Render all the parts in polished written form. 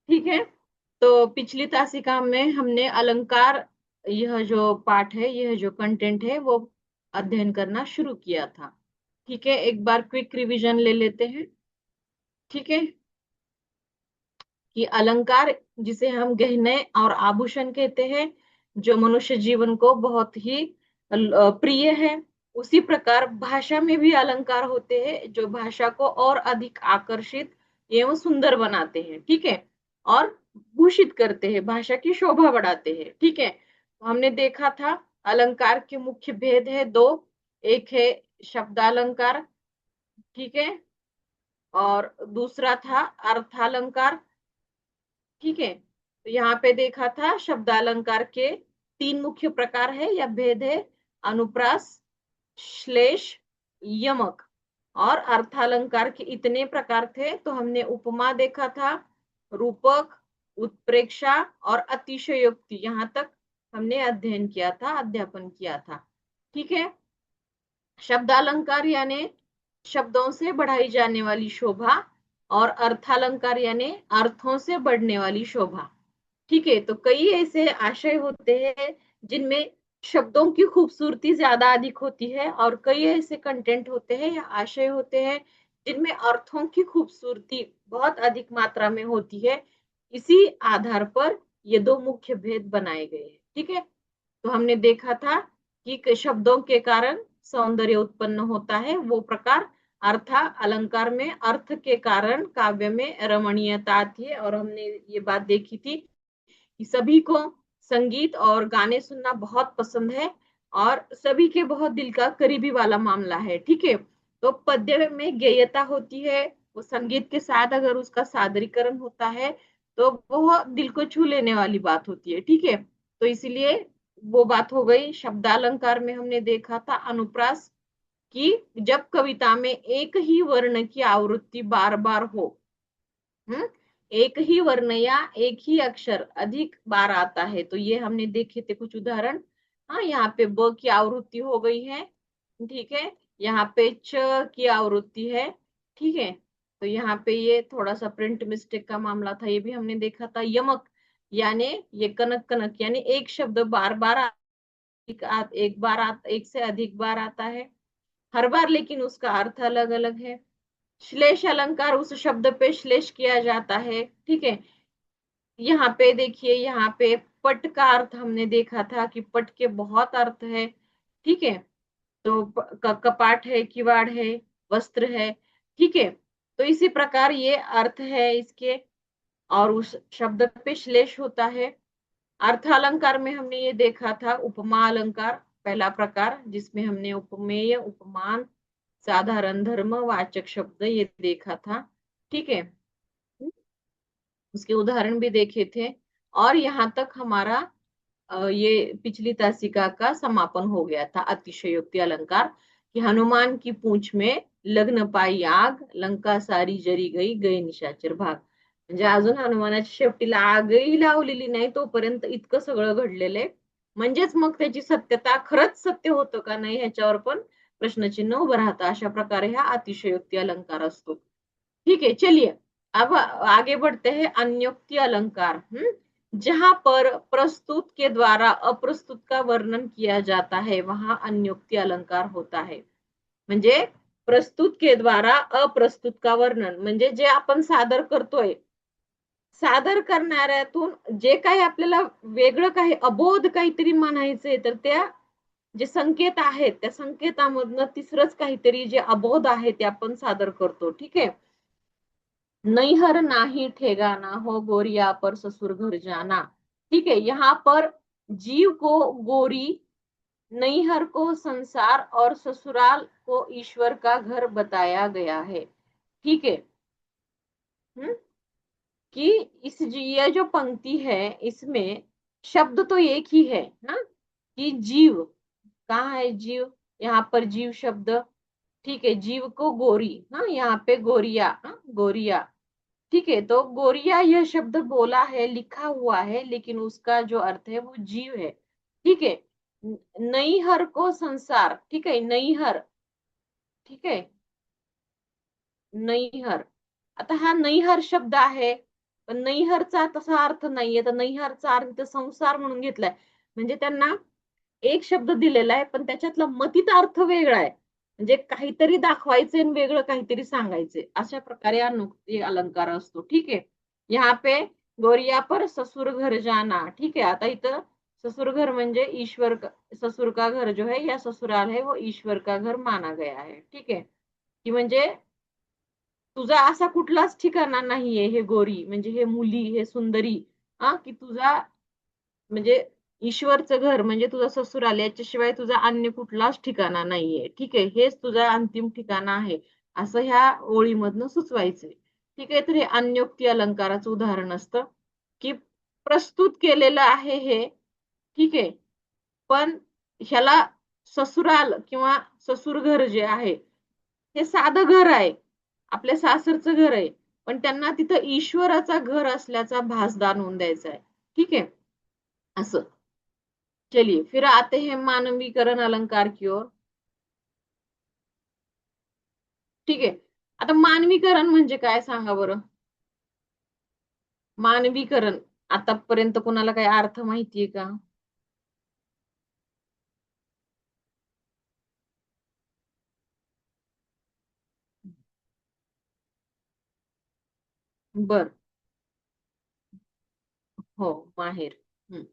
ठीक है। तो पिछली तासिका में हमने अलंकार, यह जो पाठ है, यह जो कंटेंट है, वो अध्ययन करना शुरू किया था। ठीक है, एक बार क्विक रिवीजन ले लेते हैं। ठीक है, कि अलंकार जिसे हम गहने और आभूषण कहते हैं, जो मनुष्य जीवन को बहुत ही प्रिय है। उसी प्रकार भाषा में भी अलंकार होते हैं, जो भाषा को और अधिक आकर्षित एवं सुंदर बनाते हैं। ठीक है, और भूषित करते हैं, भाषा की शोभा बढ़ाते हैं। ठीक है, तो हमने देखा था अलंकार के मुख्य भेद है दो। एक है शब्दालंकार, ठीक है, और दूसरा था अर्थालंकार। ठीक है, तो यहाँ पे देखा था शब्दालंकार के तीन मुख्य प्रकार है या भेद है: अनुप्रास, श्लेष, यमक। और अर्थालंकार के इतने प्रकार थे, तो हमने उपमा देखा था, रूपक, उत्प्रेक्षा और अतिशयोक्ति। यहाँ तक हमने अध्ययन किया था, अध्यापन किया था। ठीक है, शब्दालंकार यानी शब्दों से बढ़ाई जाने वाली शोभा, और अर्थालंकार यानी अर्थों से बढ़ने वाली शोभा। ठीक है, तो कई ऐसे आशय होते हैं जिनमें शब्दों की खूबसूरती ज्यादा अधिक होती है, और कई ऐसे कंटेंट होते हैं या आशय होते हैं जिनमें अर्थों की खूबसूरती बहुत अधिक मात्रा में होती है। इसी आधार पर ये दो मुख्य भेद बनाए गए हैं। ठीक है, तो हमने देखा था कि शब्दों के कारण सौंदर्य उत्पन्न होता है, वो प्रकार अर्था अलंकार में अर्थ के कारण काव्य में रमणीयता आती है। और हमने ये बात देखी थी कि सभी को संगीत और गाने सुनना बहुत पसंद है, और सभी के बहुत दिल का करीबी वाला मामला है। ठीक है, तो पद्य में गेयता होती है, वो संगीत के साथ अगर उसका सादरीकरण होता है तो वो दिल को छू लेने वाली बात होती है। ठीक है, तो इसलिए वो बात हो गई। शब्दालंकार में हमने देखा था अनुप्रास, कि जब कविता में एक ही वर्ण की आवृत्ति बार बार हो, एक ही वर्ण या एक ही अक्षर अधिक बार आता है, तो ये हमने देखे थे कुछ उदाहरण। हाँ, यहाँ पे ब की आवृत्ति हो गई है। ठीक है, यहाँ पे च की आवृत्ति है। ठीक है, तो यहाँ पे ये थोड़ा सा प्रिंट मिस्टेक का मामला था, ये भी हमने देखा था। यमक यानी ये कनक कनक, यानी एक शब्द बार बार एक से अधिक बार आता है हर बार, लेकिन उसका अर्थ अलग अलग है। श्लेष अलंकार, उस शब्द पे श्लेष किया जाता है। ठीक है, यहाँ पे देखिए, यहाँ पे पट का अर्थ हमने देखा था कि पट के बहुत अर्थ है। ठीक है, तो कपाट है, किवाड़ है, वस्त्र है। ठीक है, तो इसी प्रकार ये अर्थ है इसके, और उस शब्द पे श्लेष होता है। अर्थ अलंकार में हमने ये देखा था उपमा अलंकार, पहला प्रकार, जिसमें हमने उपमेय, उपमान, साधारण धर्म, वाचक शब्द ये देखा था। ठीक है, उसके उदाहरण भी देखे थे। और यहाँ तक हमारा ये पिछली तासिका का समापन हो गया था अतिशयोक्ती अलंकार, कि हनुमान की पूंछ में लग्न पाई आग, लंका सारी जरी गई, गए निशाचर भाग. म्हणजे अजून हनुमानाच्या शेपटीला आगही लावलेली नाही तोपर्यंत इतकं सगळं घडलेलं आहे. म्हणजेच मग त्याची सत्यता खरंच सत्य होतं का नाही ह्याच्यावर पण प्रश्नचिन्ह उभं राहतं. अशा प्रकारे हा अतिशयोक्ती अलंकार असतो. ठीक है, चलिए अब आगे बढ़ते हैं अन्योक्ति अलंकार। जहां पर प्रस्तुत के द्वारा अप्रस्तुत का वर्णन किया जाता है वहां अन्योक्ति अलंकार होता है. म्हणजे प्रस्तुत के द्वारा अप्रस्तुत का वर्णन म्हणजे जे आपण सादर करतोय, सादर करणाऱ्यातून जे काही आपल्याला वेगळं काही अबोध काहीतरी म्हणायचंय, तर त्या जे संकेत आहेत त्या संकेतामधनं तिसरंच काहीतरी जे अबोध आहे ते आपण सादर करतो. ठीक आहे, नैहर नाही ठेगाना हो गोरिया पर ससुर घर जाना. ठीक है, यहाँ पर जीव को गोरी, नैहर को संसार और ससुराल को ईश्वर का घर बताया गया है. ठीक है, हम्म कि ये जो पंक्ति है इसमें शब्द तो एक ही है ना, कि जीव, कहाँ है जीव, यहाँ पर जीव शब्द. ठीक है, जीव को गोरी, हाँ यहाँ पे गोरिया, हाँ गोरिया. ठीक है, तो गोरिया यह शब्द बोला है, लिखा हुआ है, लेकिन उसका जो अर्थ है वो जीव है. ठीक है, नैहर को संसार. ठीक है, नैहर. ठीक है, नैहर. आता हा नैहर शब्द आहे, पण नैहरचा तसा अर्थ नाहीये. तर नैहरचा अर्थ संसार म्हणून घेतलाय. म्हणजे त्यांना एक शब्द दिलेला आहे, पण त्याच्यातला मतित अर्थ वेगळा आहे. म्हणजे काहीतरी दाखवायचे आणि वेगळं काहीतरी सांगायचे. अशा प्रकारे हा नुक्ती अलंकार असतो. ठीक आहे. यहाँ पे गोरिया पर ससुर घर जाना. ठीक है. आता इथं ससुर घर म्हणजे ईश्वर ससुर का घर जो है या ससुराल है वो ईश्वर का घर माना गया है. ठीक है. की म्हणजे तुझा असा कुठलाच ठिकाणा नाहीये हे गोरी म्हणजे हे मुली हे सुंदरी हा की तुझा म्हणजे ईश्वरचं घर म्हणजे तुझा ससुराल याच्याशिवाय तुझा अन्य कुठलाच ठिकाणा नाहीये. ठीक आहे. हेच तुझा अंतिम ठिकाणा आहे. असं ह्या ओळीमधनं सुचवायचंय. ठीक आहे. तर हे अन्योक्ती अलंकाराचं उदाहरण असतं की प्रस्तुत केलेलं आहे हे. ठीक आहे. पण ह्याला ससुराल किंवा ससुर घर जे आहे हे साधं घर आहे. आपल्या सासरचं घर आहे. पण त्यांना तिथं ईश्वराचा घर असल्याचा भास दानवून द्यायचा आहे. ठीक आहे. असं. चलिए फिर आते हैं मानवीकरण अलंकार की ओर. ठीक आहे. आता मानवीकरण म्हणजे काय सांगा बरं? मानवीकरण आतापर्यंत कोणाला काही अर्थ माहितीये का? बर. हो, माहेर. हं.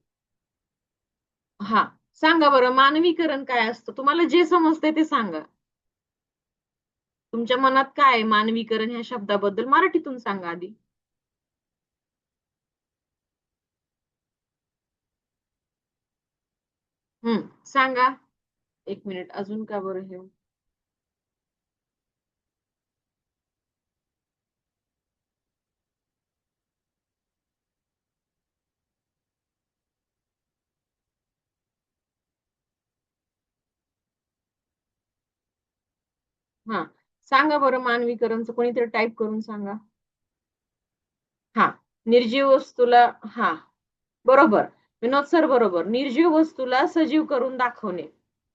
हा. सांगा बरं मानवीकरण काय असतं? तुम्हाला जे समजतंय ते सांगा. तुमच्या मनात काय आहे मानवीकरण ह्या शब्दाबद्दल मराठीतून सांगा आधी. सांगा. एक मिनिट अजून का बरं हे? हा. सांगा बरं मानवीकरणचं कोणीतरी टाईप करून सांगा. हा. निर्जीव वस्तूला हा. बरोबर. विनोद सर बरोबर. निर्जीव वस्तूला सजीव करून दाखवणे.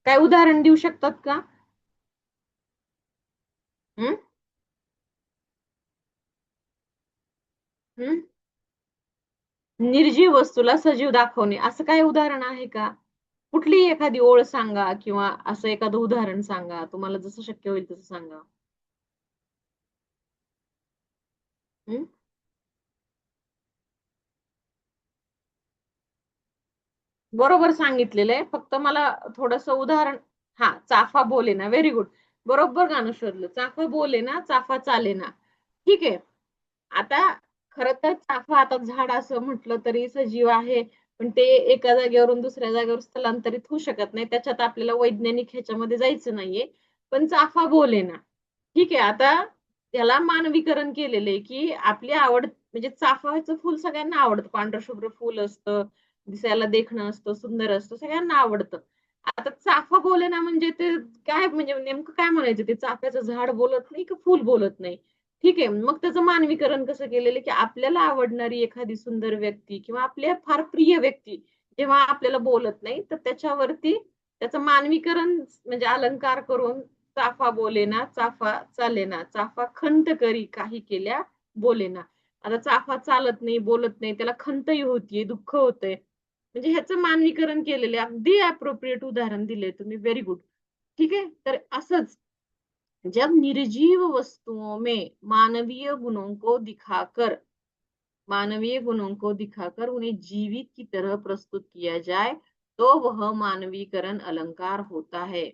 काय उदाहरण देऊ शकतात का? हम्म हम्म निर्जीव वस्तूला सजीव दाखवणे असं काय उदाहरण आहे का? कुठली एखादी ओळ सांगा किंवा असं एखादं उदाहरण सांगा. तुम्हाला जसं शक्य होईल तसं सांगा. हम्म बरोबर सांगितलेलं आहे. फक्त मला थोडस उदाहरण. हा. चाफा बोले ना. Very good. बरोबर गाणं शोधलं. चाफा बोले ना चाफा चाले ना. ठीक आहे. आता खरं तर चाफा आता झाड असं म्हटलं तरी सजीव आहे. पण ते एका जागेवरून दुसऱ्या जागेवर स्थलांतरित होऊ शकत नाही. त्याच्यात आपल्याला वैज्ञानिक ह्याच्यामध्ये जायचं नाहीये. पण चाफा बोले ना. ठीक आहे. आता त्याला मानवीकरण केलेलं आहे, की आपली आवड म्हणजे चाफ्याचं फुल सगळ्यांना आवडतं. पांढरं शुभ्र फुल असतं, दिसायला देखणं असतं, सुंदर असतं, सगळ्यांना आवडतं. आता चाफा बोलेना म्हणजे ते काय म्हणजे नेमकं काय म्हणायचं? ते चाफ्याचं झाड बोलत नाही का फुल बोलत नाही? ठीक आहे. मग त्याचं मानवीकरण कसं केलेलं आहे, की आपल्याला आवडणारी एखादी सुंदर व्यक्ती किंवा आपल्या फार प्रिय व्यक्ती जेव्हा आपल्याला बोलत नाही, तर त्याच्यावरती त्याचं मानवीकरण म्हणजे अलंकार करून चाफा बोलेना, चाफा चालेना, चाफा खंत करी काही केल्या बोलेना. आता चाफा चालत नाही, बोलत नाही, त्याला खंतही होतीये, दुःख होतंय. म्हणजे ह्याचं मानवीकरण केलेलं आहे. अगदी अप्रोप्रिएट उदाहरण दिले तुम्ही. Very good. ठीक है. तर असंच जब निर्जीव वस्तुओं में मानवीय गुणों को दिखाकर उन्हें जीवित की तरह प्रस्तुत किया जाए तो वह मानवीकरण अलंकार होता है.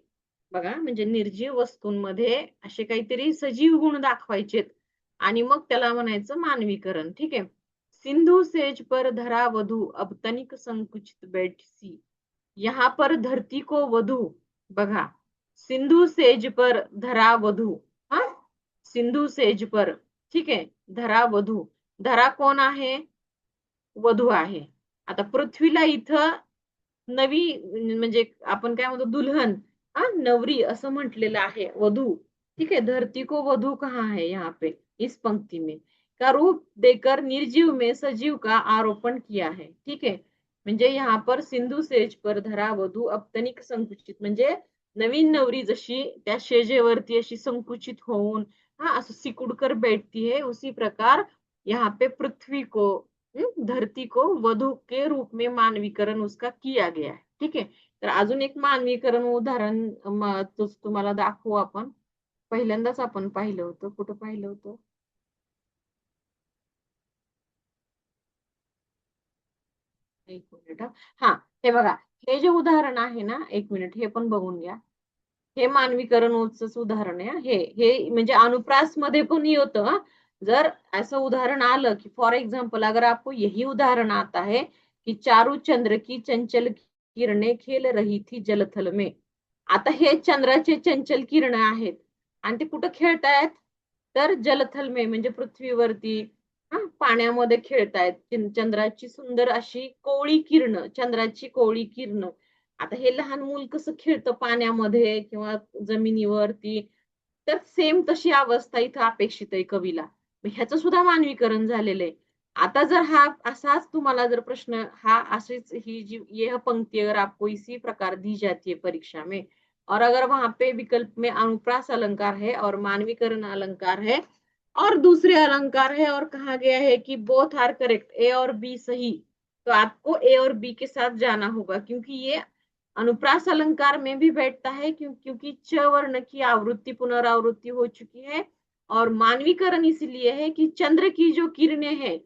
बघा म्हणजे निर्जीव वस्तूंमध्ये असे काहीतरी सजीव गुण दाखवायचेत आणि मग त्याला म्हणायचं मानवीकरण. ठीक आहे. सिंधु सेज पर धरा वधू अब तनिक संकुचित बैठसी. यहाँ पर धरती को वधू. बघा. सिंधू सेज पर धरा वधू. हा. सिंधू सेज पर. ठीक आहे. धरा वधू. धरा कोण आहे? वधू आहे. आता पृथ्वीला इथं नवी म्हणजे आपण काय म्हणतो दुल्हन हा नवरी असं म्हटलेलं आहे वधू. ठीक है. धरती को वधू कहाँ है यहाँ पे इस पंक्ति में का रूप देकर निर्जीव में सजीव का आरोपण किया है. ठीक है. म्हणजे यहाँ पर सिंधू सेज पर धरा वधू अपतनिक संकुचित म्हणजे नवीन नवरी जशी त्या शेजेवरती अशी संकुचित होऊन हा असं सिकुडकर बैठती है उसी प्रकार यहाँ पे पृथ्वी को, धरती को वधू के रूप में मानवीकरण उसका किया गया है. ठीक आहे. तर अजून एक मानवीकरण उदाहरण तुम्हाला दाखवू आपण. पहिल्यांदाच आपण पाहिलं होतं. कुठं पाहिलं होतं? एक मिनिट हा. हा, हे बघा. हे जे उदाहरण आहे ना, एक मिनिट, हे पण बघून घ्या. हे मानवीकरण उदाहरण आहे. हे म्हणजे अनुप्रास मध्ये पण होतं हं. जर ऐसा उदाहरण आलं कि फॉर एग्जाम्पल अगर आपको यही उदाहरण आता है कि चारू चंद्र की चंचल किरणे खेल रही थी जलथल में. आता हे चंद्राचे चंचल किरण आहेत आणि ते कुठं खेळतायत, तर जलथल में म्हणजे पृथ्वीवरती, पाण्यामध्ये खेळतायत. चंद्राची सुंदर अशी कोवळी किरण, चंद्राची कोवळी किरण. आता हे लहान मूल कसं खेळतं पाण्यामध्ये किंवा जमिनीवरती, तर सेम तशी अवस्था इथं अपेक्षित आहे कवीला. ह्याचं सुद्धा मानवीकरण झालेलं आहे. आता जर हा असाच तुम्हाला जर प्रश्न, हा अशीच ही जी यह पंक्ति अगर आपको इसी प्रकार दी जाती है परीक्षा में, और अगर वहां पे विकल्प में अनुप्रास अलंकार है और मानवीकरण अलंकार है और दूसरे अलंकार है और कहा गया है कि बोथ आर करेक्ट, ए और बी सही, तो आपको ए और बी के साथ जाना होगा, क्योंकि ये अनुप्रास अलंकार में भी बैठता है, क्योंकि च वर्ण की आवृत्ति पुनरावृत्ति हो चुकी है, और मानवीकरण इसलिए है कि चंद्र की जो किरणें हैं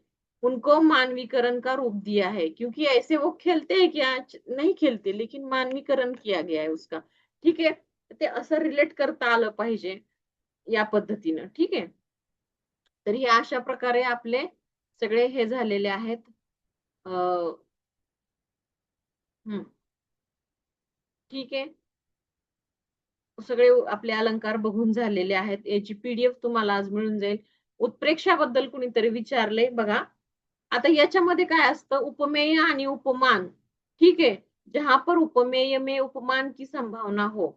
उनको मानवीकरण का रूप दिया है, क्योंकि ऐसे वो खेलते हैं क्या, नहीं खेलते, लेकिन मानवीकरण किया गया है उसका. ठीक आहे. ते असं रिलेट करता आलं पाहिजे या पद्धतीनं. ठीक आहे. तर हे अशा प्रकारे आपले सगळे हे झालेले आहेत. हम्म. ठीक आहे. सगळे आपले अलंकार बघून झालेले आहेत. याची पीडीएफ तुम्हाला आज मिळून जाईल. उत्प्रेक्षाबद्दल कुणीतरी विचारले बघा. आता याच्यामध्ये काय असतं, उपमेय आणि उपमान. ठीक आहे. जहां पर उपमेय में उपमान की संभावना हो,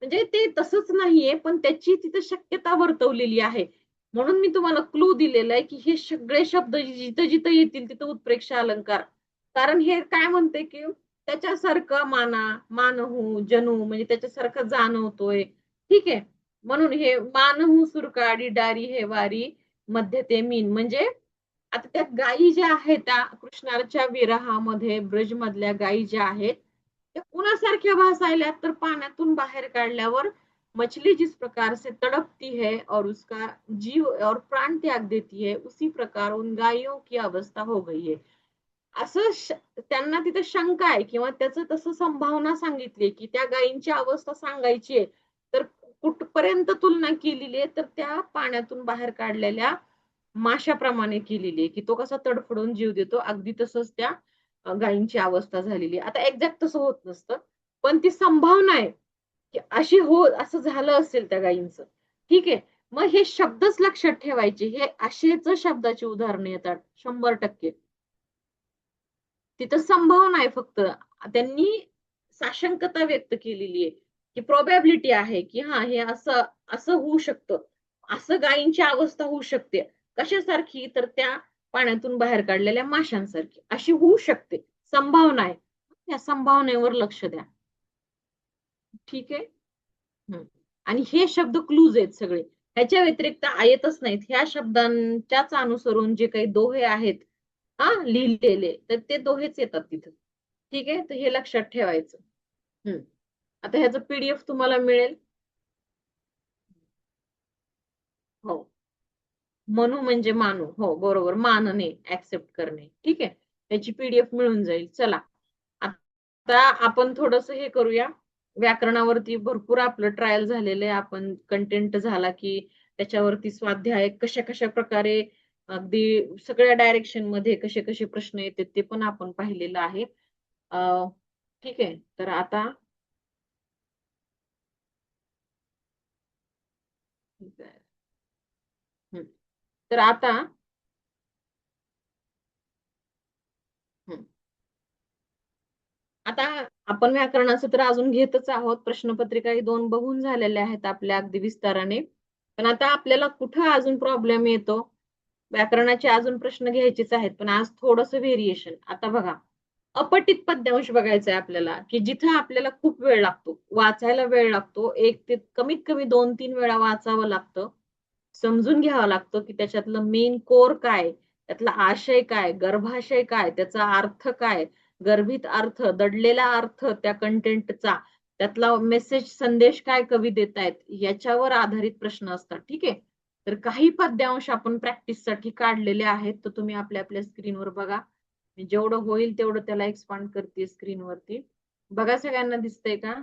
म्हणजे ते तसंच नाहीये, पण त्याची तिथे शक्यता वर्तवलेली आहे. म्हणून मी तुम्हाला क्लू दिलेला आहे की हे सगळे शब्द जिथं जिथं येतील तिथं उत्प्रेक्ष अलंकार. कारण हे काय म्हणते की त्याच्यासारखं माना, मानहू, जनू म्हणजे त्याच्यासारखं जाणवतोय. ठीक आहे. म्हणून हे मानहू सुरकाडी डारी हे वारी मध्य ते मीन, म्हणजे आता त्या गायी ज्या आहेत त्या कृष्णाच्या विरहामध्ये ब्रज मधल्या गायी ज्या आहेत त्या कुणासारख्या भासायल्या, तर पाण्यातून बाहेर काढल्यावर मछली जिस प्रकार से तड़पती है और उसका जीव और प्राण त्याग देती है, उसी प्रकार उन गायों की अवस्था हो गई है. असं त्यांना तिथे शंका आहे किंवा त्याचं तसं संभावना सांगितली की त्या गायींची अवस्था सांगायची आहे, तर कुठपर्यंत तुलना केलेली आहे, तर त्या पाण्यातून बाहेर काढलेल्या माशाप्रमाणे केलेली आहे की तो कसा तडफडून जीव देतो, अगदी तसंच त्या गायींची अवस्था झालेली आहे. आता एक्झॅक्ट तसं होत नसतं, पण ती संभावना आहे की अशी हो असं झालं असेल त्या गायींचं. ठीक आहे. मग हे शब्दच लक्षात ठेवायचे, हे असेच शब्दाची उदाहरणं येतात 100%. तिथं संभावना आहे फक्त. त्यांनी साशंकता व्यक्त केलेली आहे की प्रोबॅबिलिटी आहे की हा हे असं असं होऊ शकतं, असं गायींची अवस्था होऊ शकते. कशासारखी, तर त्या पाण्यातून बाहेर काढलेल्या माशांसारखी अशी होऊ शकते, संभावना आहे. या संभावनेवर लक्ष द्या. ठीक आहे. आणि हे शब्द क्लूज आहेत सगळे, ह्याच्या व्यतिरिक्त येतच नाहीत. ह्या शब्दांच्याच अनुसरून जे काही दोहे आहेत लिहिलेले, तर ते दोहेच येतात तिथं. ठीक आहे. तर हे लक्षात ठेवायचं. आता ह्याचं पीडीएफ तुम्हाला मिळेल. हो. मनू म्हणजे मानू, हो बरोबर, मानणे, ऍक्सेप्ट करणे. ठीक आहे. त्याची पीडीएफ मिळून जाईल. चला आता आपण थोडस हे करूया. व्याकरणावरती भरपूर आपलं ट्रायल झालेलं आहे. आपण कंटेंट झाला की त्याच्यावरती स्वाध्याय कशा कशा प्रकारे अगदी सगळ्या डायरेक्शन मध्ये कसे कसे प्रश्न येतात ते पण आपण पाहिलेलं आहे. ठीक आहे. तर आता तर आता आता आपण व्याकरणाचं तर अजून घेतच आहोत. प्रश्नपत्रिका 2 बघून झालेल्या आहेत आपल्या अगदी विस्ताराने. पण आता आपल्याला कुठं अजून प्रॉब्लेम येतो, व्याकरणाचे अजून प्रश्न घ्यायचेच आहेत, पण आज थोडंसं व्हेरिएशन. आता बघा, अपठित पद्यांश बघायचा आहे आपल्याला, की जिथं आपल्याला खूप वेळ लागतो, वाचायला वेळ लागतो. एक ते कमीत कमी 2-3 वेळा वाचावं लागतं. समजून घ्यावं लागतं की त्याच्यातलं मेन कोर काय, त्यातला आशय काय, गर्भाशय काय, त्याचा अर्थ काय, गर्भित अर्थ, दडलेला अर्थ त्या कंटेंटचा, त्यातला मेसेज संदेश काय कवी देतायत याच्यावर आधारित प्रश्न असतात. ठीक आहे. तर काही पद्यांश आपण प्रॅक्टिससाठी काढलेले आहेत, तर तुम्ही आपल्या आपल्या स्क्रीनवर बघा. जेवढं होईल तेवढं त्याला एक्सपांड करते स्क्रीनवरती. बघा सगळ्यांना दिसतंय का?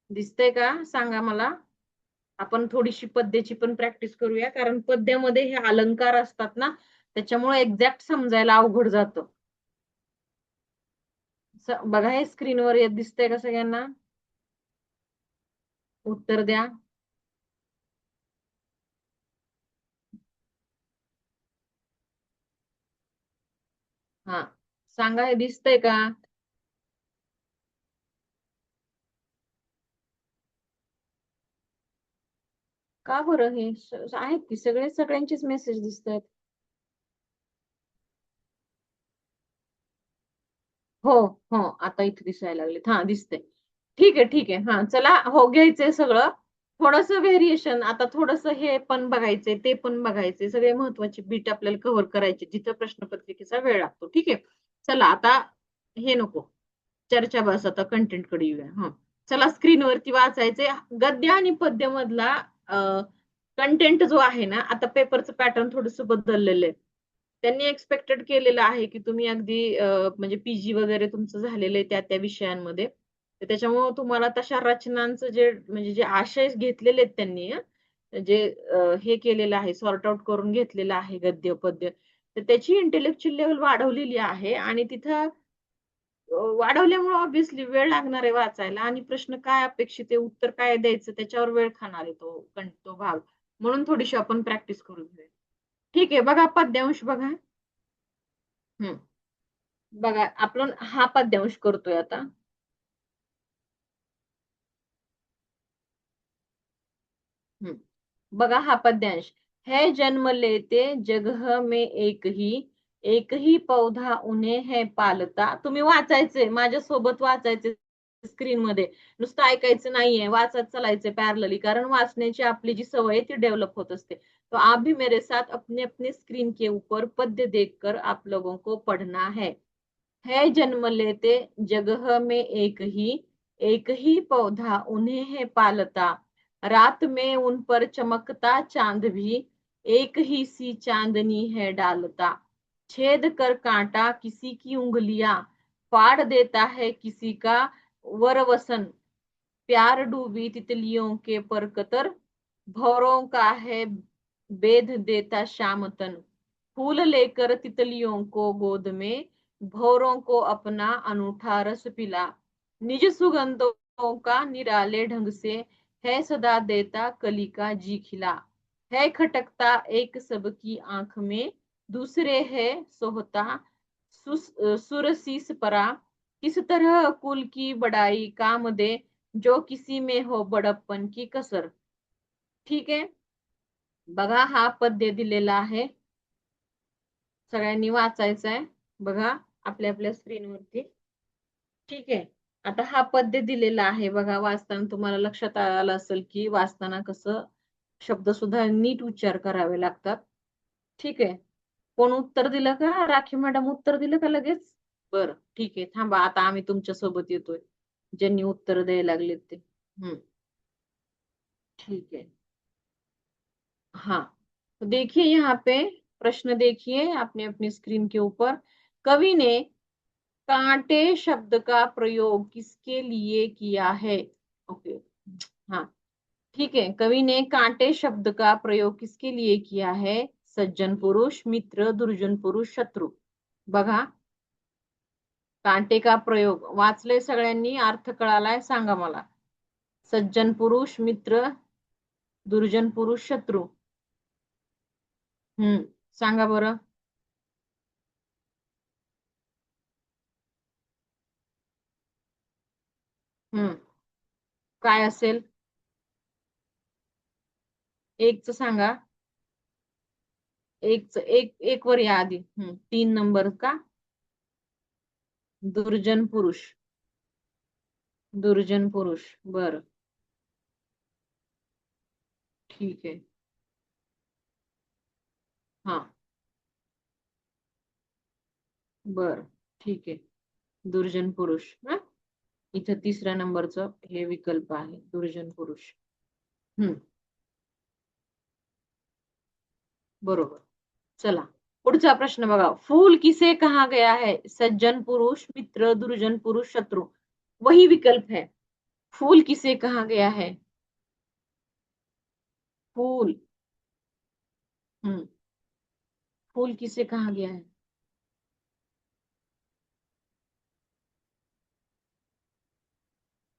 दिसतंय का सांगा मला. आपण थोडीशी पद्याची पण प्रॅक्टिस करूया, कारण पद्यामध्ये हे अलंकार असतात ना, त्याच्यामुळे एक्झॅक्ट समजायला अवघड जातं. बघा हे स्क्रीनवर येत दिसतंय का सगळ्यांना? उत्तर द्या. हा, सांगा हे दिसतंय का? का बरं हे आहेत की सगळ्यांचेच मेसेज दिसत आहेत. हो हो, आता इथे दिसायला लागले. हा, दिसतंय. ठीक आहे ठीक आहे. हा चला, हो घ्यायचंय सगळं. थोडस व्हेरिएशन, आता थोडस हे पण बघायचंय, ते पण बघायचंय, सगळे महत्वाचे बीट आपल्याला कव्हर करायचे जिथं प्रश्नपत्रिकेचा वेळ लागतो. ठीक आहे. चला आता हे नको चर्चा, बस आता कंटेंट कडे येऊया. हा, चला स्क्रीनवरती वाचायचे गद्य आणि पद्य मधला कंटेंट जो आहे ना, आता पेपरचं पॅटर्न थोडस बदललेलं आहे. त्यांनी एक्सपेक्टेड केलेलं आहे की तुम्ही अगदी म्हणजे पीजी वगैरे तुमचं झालेलं आहे त्या त्या विषयांमध्ये, तर त्याच्यामुळे तुम्हाला तशा रचनांचं जे म्हणजे जे आशय घेतलेले आहेत त्यांनी, जे हे केलेलं आहे, सॉर्ट आउट करून घेतलेलं आहे गद्य पद्य, तर त्याची इंटेलेक्च्युअल लेवल वाढवलेली आहे. आणि तिथं वाढवल्यामुळे ऑब्व्हियसली वेळ लागणार आहे वाचायला, आणि प्रश्न काय अपेक्षित आहे, उत्तर काय द्यायचं, त्याच्यावर वेळ खाणार आहे तो भाग. म्हणून थोडीशी आपण प्रॅक्टिस करून घेऊया. ठीक आहे, बघा पद्यांश बघा. हम्म, बघा आपण हा पद्यांश करतोय आता. हम्म, बघा हा पद्यांश. है जन्म लेते जगह में एक ही पौधा उन्हें है पालता. तुम्ही वाचायचंय, माझ्यासोबत वाचायचे स्क्रीन मध्ये, नुसतं ऐकायचं नाहीये, वाचत चालायचं पॅरलली, कारण वाचण्याची आपली जी सवय आहे ती डेव्हलप होत असते. तो आप भी मेरे साथ अपने अपने स्क्रीन के ऊपर पद्य देखकर आप लोगों को पढ़ना है जन्म लेते जगह में एक ही पौधा उन्हें है पालता, रात में उन पर चमकता चांद भी एक ही सी चांदनी है डालता, छेद कर कांटा किसी की उंगलियां फाड़ देता है किसी का वरवसन, प्यार डूबी तितलियों के पर कतर, भौरों का है बेध देता शाम तन, फूल लेकर तितलियों को गोद में भौरों को अपना अनूठा रस पिला, निज सुगंधों का निराले ढंग से है सदा देता कली का जी खिला, है खटकता एक सबकी आंख में दूसरे है सोहता सुरसीस परा, किस तरह कुल की बड़ाई काम दे जो किसी में हो बड़प्पन की कसर. ठीक आहे. बघा हा पद्य दिलेला आहे, सगळ्यांनी वाचायचा आहे. बघा आपल्या आपल्या स्क्रीनवरती. ठीक आहे. आता हा पद्य दिलेला आहे बघा, वाचताना तुम्हाला लक्षात आलं असेल की वाचताना कसं शब्द सुद्धा नीट उच्चार करावे लागतात. ठीक आहे. कोण उत्तर दिलं का? राखी मॅडम उत्तर दिलं का लगेच? बरं ठीक आहे, थांबा आता आम्ही तुमच्या सोबत येतोय, ज्यांनी उत्तर द्यायला लागले ते. ठीक है। हाँ, तो देखिए यहाँ पे प्रश्न देखिए अपने अपनी स्क्रीन के ऊपर। कवि ने कांटे शब्द का प्रयोग किसके लिए किया है? ओके, हाँ ठीक है। कवि ने कांटे शब्द का प्रयोग किसके लिए किया है? सज्जन पुरुष, मित्र, दुर्जन पुरुष, शत्रु. बघा, कांटे का प्रयोग वाचले सगळ्यांनी, अर्थ कळालाय सांगा मला. सज्जन पुरुष, मित्र, दुर्जन पुरुष, शत्रू. सांगा बरं. हम्म, काय असेल? एकच सांगा. एक वर या आधी. 3 नंबर का? दुर्जन पुरुष. दुर्जन पुरुष, बर. ठीक आहे. हा, बर, ठीक आहे. दुर्जन पुरुष. हा, इथं तिसऱ्या नंबरचं हे विकल्प आहे, दुर्जन पुरुष. हम्म, बरोबर. चला, पुढचा प्रश्न बघा. फूल किसे कहा गया है? सज्जन पुरुष, मित्र, दुर्जन पुरुष, शत्रु. वही विकल्प है। फूल किसे कहा गया है? फूल। हम्म, फूल किसे कहा गया है?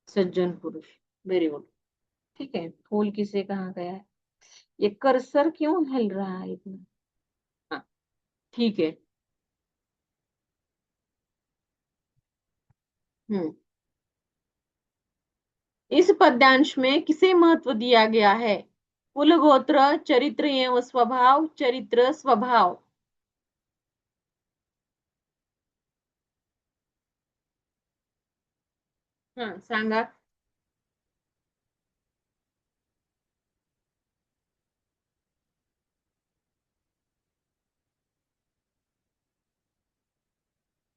सज्जन पुरुष। Very good. ठीक है, फूल किसे कहा गया है? ये कर्सर क्यों हिल रहा है इतना? हाँ, ठीक है। हम्म, इस पद्यांश में किसे महत्व दिया गया है? कुल, गोत्र, चरित्र एवं स्वभाव, चरित्र, स्वभाव. हाँ, सांगा.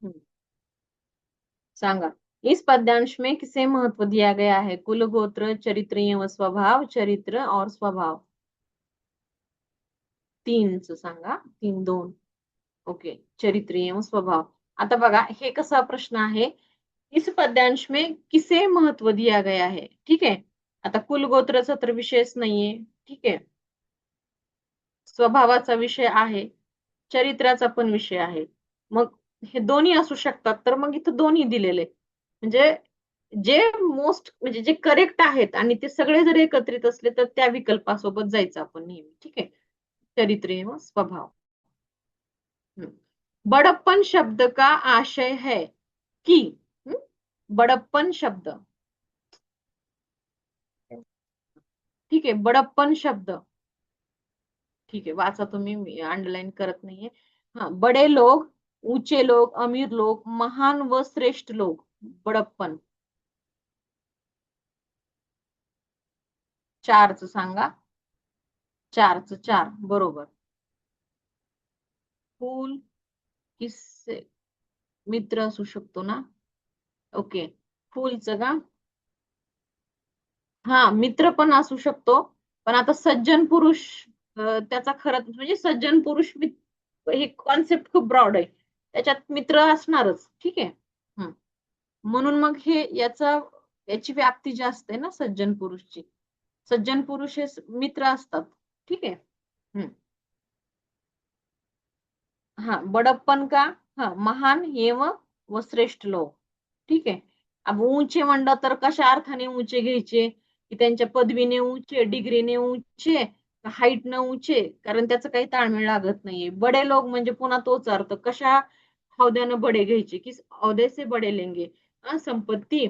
हम्म, सांगा. इस पद्यांश में किसे महत्व दिया गया है? कुल, गोत्र, चरित्र एवं स्वभाव, चरित्र और स्वभाव. तीनच सांगा. तीन, दोन. ओके, चरित्र एवं स्वभाव. आता बघा, हे कसा प्रश्न आहे. इस पद्यांश में किसे महत्व दिया गया है? ठीक आहे. आता कुल गोत्राचा तर विषयच नाहीये. ठीक आहे. स्वभावाचा विषय आहे, चरित्राचा पण विषय आहे. मग हे दोन्ही असू शकतात, तर मग इथं दोन्ही दिलेले. म्हणजे जे मोस्ट म्हणजे जे करेक्ट आहेत आणि ते सगळे जर एकत्रित असले तर त्या विकल्पासोबत जायचं आपण नेहमी. ठीक आहे. चरित्र व स्वभाव. हम्म. बड़प्पन शब्द का आशय है कि. हम्म, बड़प्पन शब्द. ठीक आहे, बड़प्पन शब्द. ठीक आहे, वाचा तुम्ही, मी अंडरलाईन करत नाहीये. हा, बडे लोग, ऊंचे लोग, अमीर लोग, महान व श्रेष्ठ लोग. बडप्पन. चारच सांगा. चारच चार, बरोबर. फूल किससे मित्र असू शकतो ना? ओके, फूलचं का? हा, मित्र पण असू शकतो. पण आता सज्जन पुरुष, त्याचा खरंच म्हणजे सज्जन पुरुष हे कॉन्सेप्ट खूप ब्रॉड आहे. त्याच्यात मित्र असणारच. ठीक आहे. हम्म. म्हणून मग हे याची व्याप्ती जास्त आहे ना सज्जन पुरुषची. सज्जन पुरुष हे मित्र असतात. ठीक आहे. हम्म. हा, बडप्पन का? हा, महान एवं व श्रेष्ठ लोक. ठीक आहे. अब ऊंचे म्हणलं तर कशा अर्थाने ऊंचे घ्यायचे? की त्यांच्या पदवीने ऊंचे, डिग्रीने ऊंचे, हाईट न ऊंचे, कारण त्याचं काही ताळमेळ लागत नाहीये. बडे लोक म्हणजे पुन्हा तोच अर्थ, कशा हौद्यानं बडे घ्यायचे, की औदे से बडे लेंगे. संपत्ती,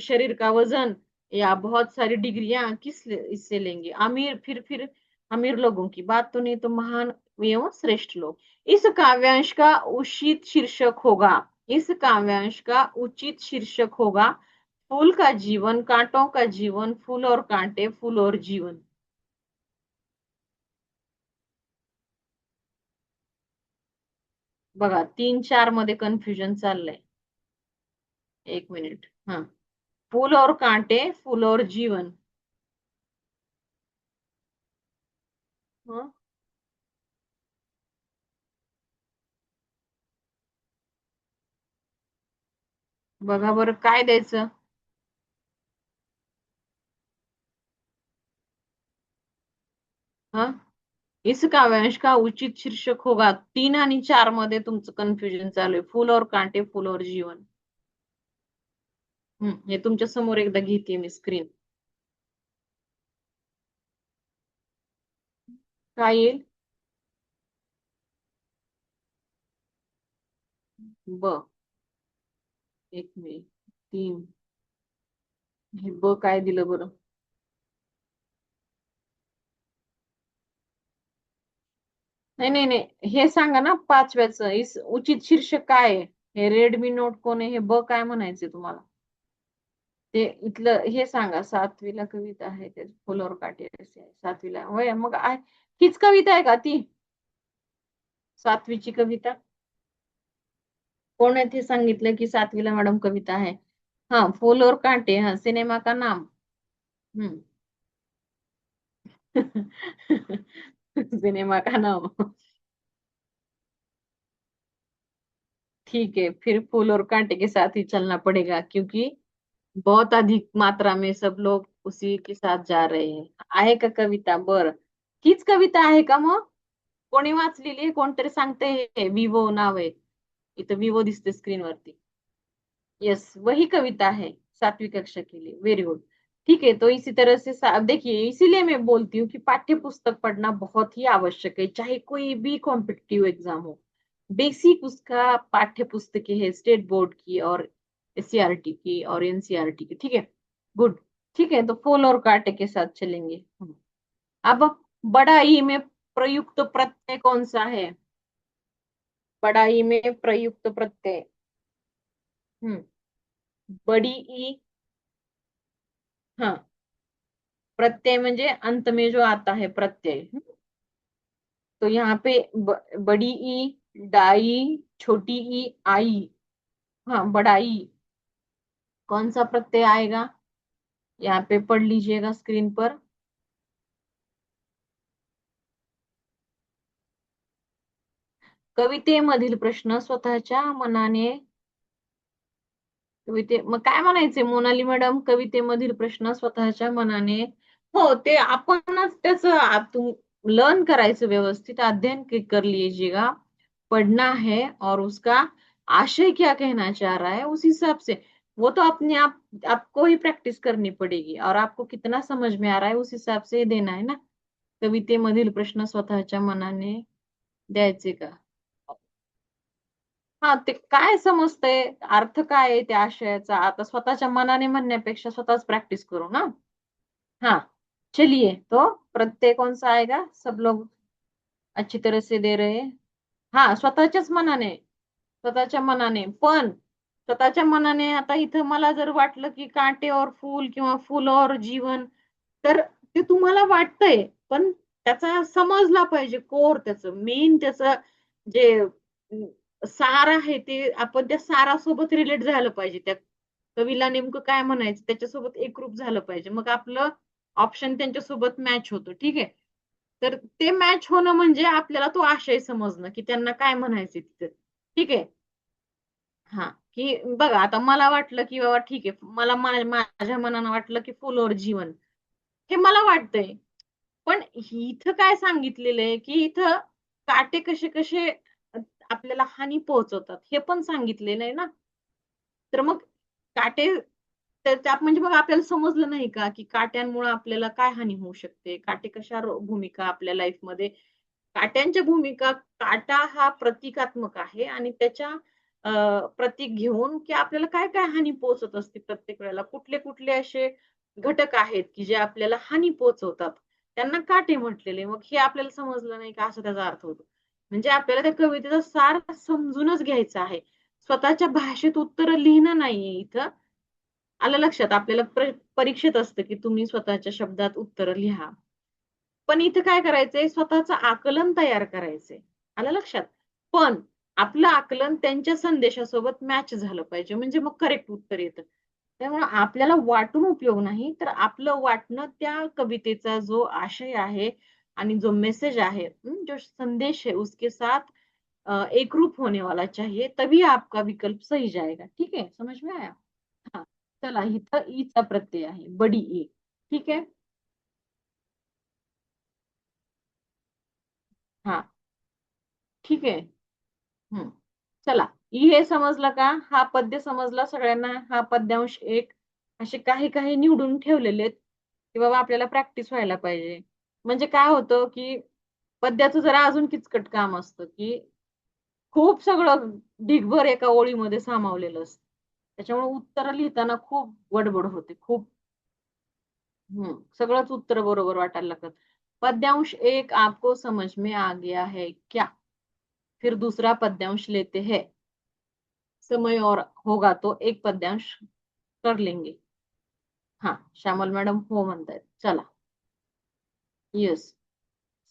शरीर का वजन, या बहुत सारी डिग्रियां किस इससे लेंगे. अमीर, फिर अमीर लोगों की बात तो नहीं, तो महान एवं श्रेष्ठ लोग. इस काव्यांश का उचित शीर्षक होगा. इस काव्यांश का उचित शीर्षक होगा फूल का जीवन, कांटों का जीवन, फूल और कांटे, फूल और जीवन. बघा, 3-4 मध्ये कन्फ्युजन चाललंय. एक मिनिट. हा, फूल और कांटे, फूल और जीवन. हं? बघा बरं काय द्यायचं. हा, इस काव्यांश का उचित शीर्षक होगा. 3 आणि 4 मध्ये तुमचं कन्फ्युजन चालू आहे. फूल और कांटे, फूल और जीवन. हे तुमच्या समोर एकदा घेते मी स्क्रीन. काय येईल? ब. एक मिनिट. 3. हे ब काय दिलं बरं? नाही नाही नाही, हे सांगा ना 5व्याचं. उचित शीर्षक काय आहे? हे रेडमी नोट कोण आहे? हे ब काय म्हणायचे तुम्हाला? ते इथलं हे सांगा. 7वीला कविता आहे ते फुलोर काटे असे आहे 7वीला. होय, मग हीच कविता आहे का ती? 7वीची कविता. कोण आहे ते सांगितलं की सातवीला मॅडम कविता आहे. हाँ फूल और कांटे, हाँ सिनेमा का नाम. हम्म. सिनेमा का नाम. ठीक है, फिर फूल और कांटे के साथ ही चलना पड़ेगा क्योंकि बहुत अधिक मात्रा में सब लोग उसी के साथ जा रहे हैं. आहे का कविता? बर, हीच कविता आहे का मग? कोणी वाचलेली आहे? कोणतरी सांगते? विवो नाव आहे, इथं विवो दिसते स्क्रीन वरती. यस, वही कविता है, सातवीं कक्षा के लिए. Very good. ठीक है, तो इसी तरह से देखिए, इसीलिए मैं बोलती हूँ कि पाठ्य पुस्तक पढ़ना बहुत ही आवश्यक है, चाहे कोई भी कॉम्पिटिटिव एग्जाम हो. बेसिक उसका पाठ्य पुस्तकें है, स्टेट बोर्ड की और एससीईआरटी की और एनसीईआरटी की. ठीक है, गुड. ठीक है, तो फूल और कांटे के साथ चलेंगे. अब बड़ा ई में प्रयुक्त प्रत्यय कौन सा है? बड़ा ई में प्रयुक्त प्रत्यय. हम्म. बड़ी ई. हाँ, प्रत्यय म्हणजे अंत में जो आता है प्रत्यय. तो यहाँ पे बड़ी ई, डाई, छोटी ई, आई. हाँ, बड़ाई. कौन सा प्रत्यय आएगा? यहाँ पे पढ़ लीजिएगा स्क्रीन पर. कवितेमधील प्रश्न स्वतःच्या मनाने. मग काय म्हणायचे मोनाली मॅडम? कवितेमधील प्रश्न स्वतःच्या मनाने. हो, ते आपणच त्याचं लर्न करायचं, व्यवस्थित अध्ययन कर लीजिएगा. पढ़ना है और उसका आशय क्या कहना चाह रहा है उस हिसाब से. वो तो अपने आप आपको ही प्रैक्टिस करनी पड़ेगी और आपको कितना समझ में आ रहा है उस हिसाब से देना है ना. कवितेमधील प्रश्न स्वतःच्या मनाने द्यायचे का? हा, ते काय समजतंय, अर्थ काय आहे त्या आशयाचा, आता स्वतःच्या मनाने म्हणण्यापेक्षा स्वतःच प्रैक्टिस करो ना. हाँ, चलिए तो प्रत्यय कौन सा आएगा? सब लोग अच्छी तरह से दे रहे हैं. हा, स्वतःच्याच मनाने. स्वतःच्या मनाने पण, स्वतःच्या मनाने आता इथं मला जर वाटलं की कांटे और फूल किंवा फूल और जीवन, तर ते तुम्हाला वाटतंय, पण त्याचा समजला पाहिजे कोर, त्याचं मेन, त्याचं जे सार आहे ते आपण त्या सारासोबत रिलेट झालं पाहिजे. त्या कवीला नेमकं काय म्हणायचं त्याच्यासोबत एकरूप झालं पाहिजे, मग आपलं ऑप्शन त्यांच्यासोबत मॅच होतो. ठीक आहे, तर ते मॅच होणं म्हणजे आपल्याला तो आशय समजणं की त्यांना काय म्हणायचं तिथं. ठीक आहे. हा, की बघा आता मला वाटलं की बाबा ठीक आहे, मला माझ्या मनानं वाटलं की फुल और जीवन, हे मला वाटतंय. पण इथं काय सांगितलेलं आहे की इथं काटे कसे कसे आपल्याला हानी पोहोचवतात हे पण सांगितलेलं आहे ना. तर मग काटे, तर त्यात म्हणजे बघा आपल्याला समजलं नाही का की काट्यांमुळे आपल्याला काय हानी होऊ शकते, काटे कशा भूमिका आपल्या लाईफ मध्ये. काट्यांच्या भूमिका, काटा हा प्रतिकात्मक आहे आणि त्याच्या प्रतीक घेऊन की आपल्याला काय काय हानी पोहोचत असते प्रत्येक वेळेला, कुठले कुठले असे घटक आहेत की जे आपल्याला हानी पोहोचवतात, त्यांना काटे म्हटलेले. मग हे आपल्याला समजलं नाही का, असं त्याचा अर्थ होतो. म्हणजे आपल्याला त्या कवितेचा सार समजूनच घ्यायचा आहे, स्वतःच्या भाषेत उत्तर लिहिणं नाहीये इथं. आलं लक्षात? आपल्याला परीक्षेत असतं की तुम्ही स्वतःच्या शब्दात उत्तर लिहा, पण इथं काय करायचंय, स्वतःचं आकलन तयार करायचंय. आलं लक्षात? पण आपलं आकलन त्यांच्या संदेशासोबत मॅच झालं पाहिजे, म्हणजे मग करेक्ट उत्तर येतं. त्यामुळे आपल्याला वाटून उपयोग नाही, तर आपलं वाटणं त्या कवितेचा जो आशय आहे आणि जो मेसेज आहे, जो संदेश है उसके साथ एकरूप होने वाला चाहिए, तभी आपका विकल्प सही जाएगा. ठीक है, समझ में आया? हाँ, चला इथं ईचा प्रत्यय आहे, बडी ई. ठीक आहे. हा, ठीक आहे. हम्म. चला, हे समजलं का? हा पद्य समजला सगळ्यांना? हा पद्यांश एक असे काही काही निवडून ठेवलेले आहेत की बाबा आपल्याला प्रॅक्टिस व्हायला पाहिजे. म्हणजे काय होतं की पद्याचं जरा अजून किचकट काम असतं की खूप सगळं ढिगभर एका ओळीमध्ये सामावलेलं असतं, त्याच्यामुळे उत्तर लिहिताना खूप गडबड होते, खूप. सगळंच उत्तर बरोबर वाटायला लागतात. पद्यांश एक आपको समझ में आ गया है क्या? फिर दूसरा पद्यांश लेते हैं, समय और होगा तो एक पद्यांश कर लेंगे. हा, श्यामल मॅडम हो म्हणतायत. चला, येस.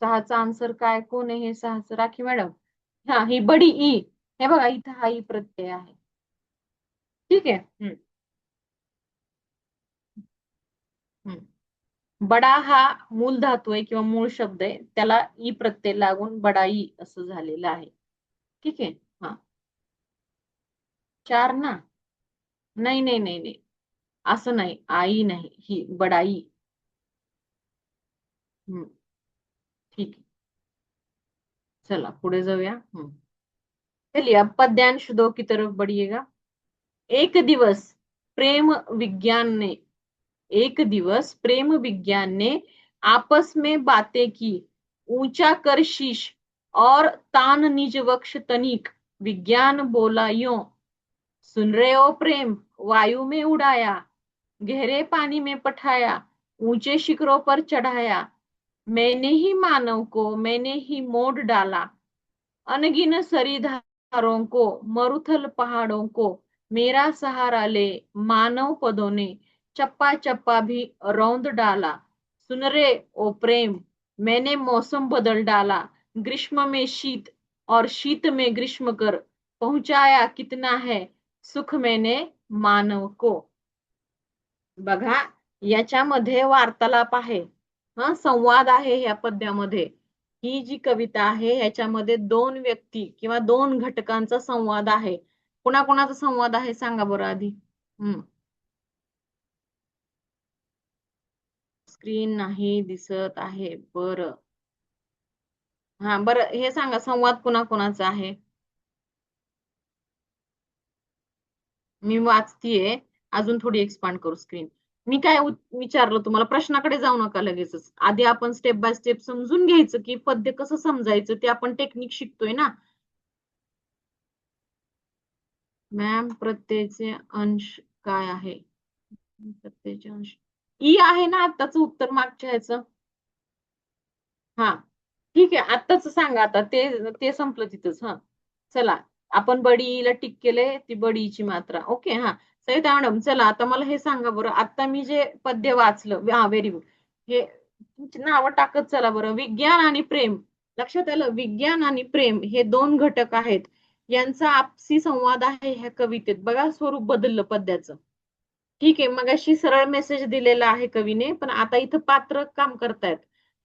सहाचा आन्सर काय, कोण आहे हे सहाचं? राखी मॅडम. हा, ही बडी ई. हे बघा इथं हा ई प्रत्यय आहे. ठीक आहे. बडा हा मूल धातू आहे किंवा मूळ शब्द आहे, त्याला ई प्रत्यय लागून बडाई असं झालेलं आहे. ठीक आहे. हा, चार ना. नाही नाही नाही नाही, असं नाही, आई नाही, ही बडाई. हम्म. ठीक आहे, चला पुढे जाऊया. चलिए अब पद्यांश दो की तरफ बढ़िएगा. एक दिवस प्रेम विज्ञान ने एक दिवस प्रेम विज्ञान ने आपस में बातें की, ऊंचा कर शीश और तान निज वक्ष तनिक, विज्ञान बोला यूं, सुन रहे हो प्रेम, वायु में उड़ाया, गहरे पानी में पठाया, ऊंचे शिखरों पर चढ़ाया, मैंने ही मानव को मैंने ही मोड़ डाला, अनगिन सरिधारों को, मरुथल पहाड़ों को मेरा सहारा ले, मानव पदों ने चप्पा चप्पा भी रौंद डाला, सुन रे ओ प्रेम, मैंने मौसम बदल डाला, ग्रीष्म में शीत और शीत में ग्रीष्म कर पहुंचाया कितना है सुख मैंने मानव को. बघा, याच्यामध्ये वार्तालाप आहे, हा संवाद आहे ह्या पद्यामध्ये. ही जी कविता आहे ह्याच्यामध्ये दोन व्यक्ती किंवा दोन घटकांचा संवाद आहे. कुणाकुणाचा संवाद आहे सांगा बरं आधी. स्क्रीन नाही दिसत आहे, बरं. हा बरं, हे सांगा संवाद कुणाकुणाचा आहे. मी वाचतीये, अजून थोडी एक्सपांड करू स्क्रीन. मी काय विचारलं तुम्हाला, प्रश्नाकडे जाऊ नका लगेचच. आधी आपण स्टेप बाय स्टेप समजून घ्यायचं की पद्य कसं समजायचं, ते आपण टेक्निक शिकतोय ना. मॅम प्रत्ययचे अंश काय आहे. प्रत्ययचे अंश ई आहे ना आताच उत्तर मागच्या ह्याचं. हा ठीक आहे, आत्ताच सांगा आता, ते ते संपलं तिथंच. हा चला, आपण बडीला टिक केले, ती बडीची मात्रा. ओके. हा सविता मॅडम, चला आता मला हे सांगा बरं, आता मी जे पद्य वाचलं, हा व्हेरी गुड, हे तुमची नावं टाकत चला बरं. विज्ञान आणि प्रेम, लक्षात आलं, विज्ञान आणि प्रेम हे दोन घटक आहेत, यांचा आपसी संवाद आहे ह्या कवितेत. बघा स्वरूप बदललं पद्याचं. ठीक आहे, मग अशी सरळ मेसेज दिलेला आहे कवीने, पण आता इथं पात्र काम करतायत,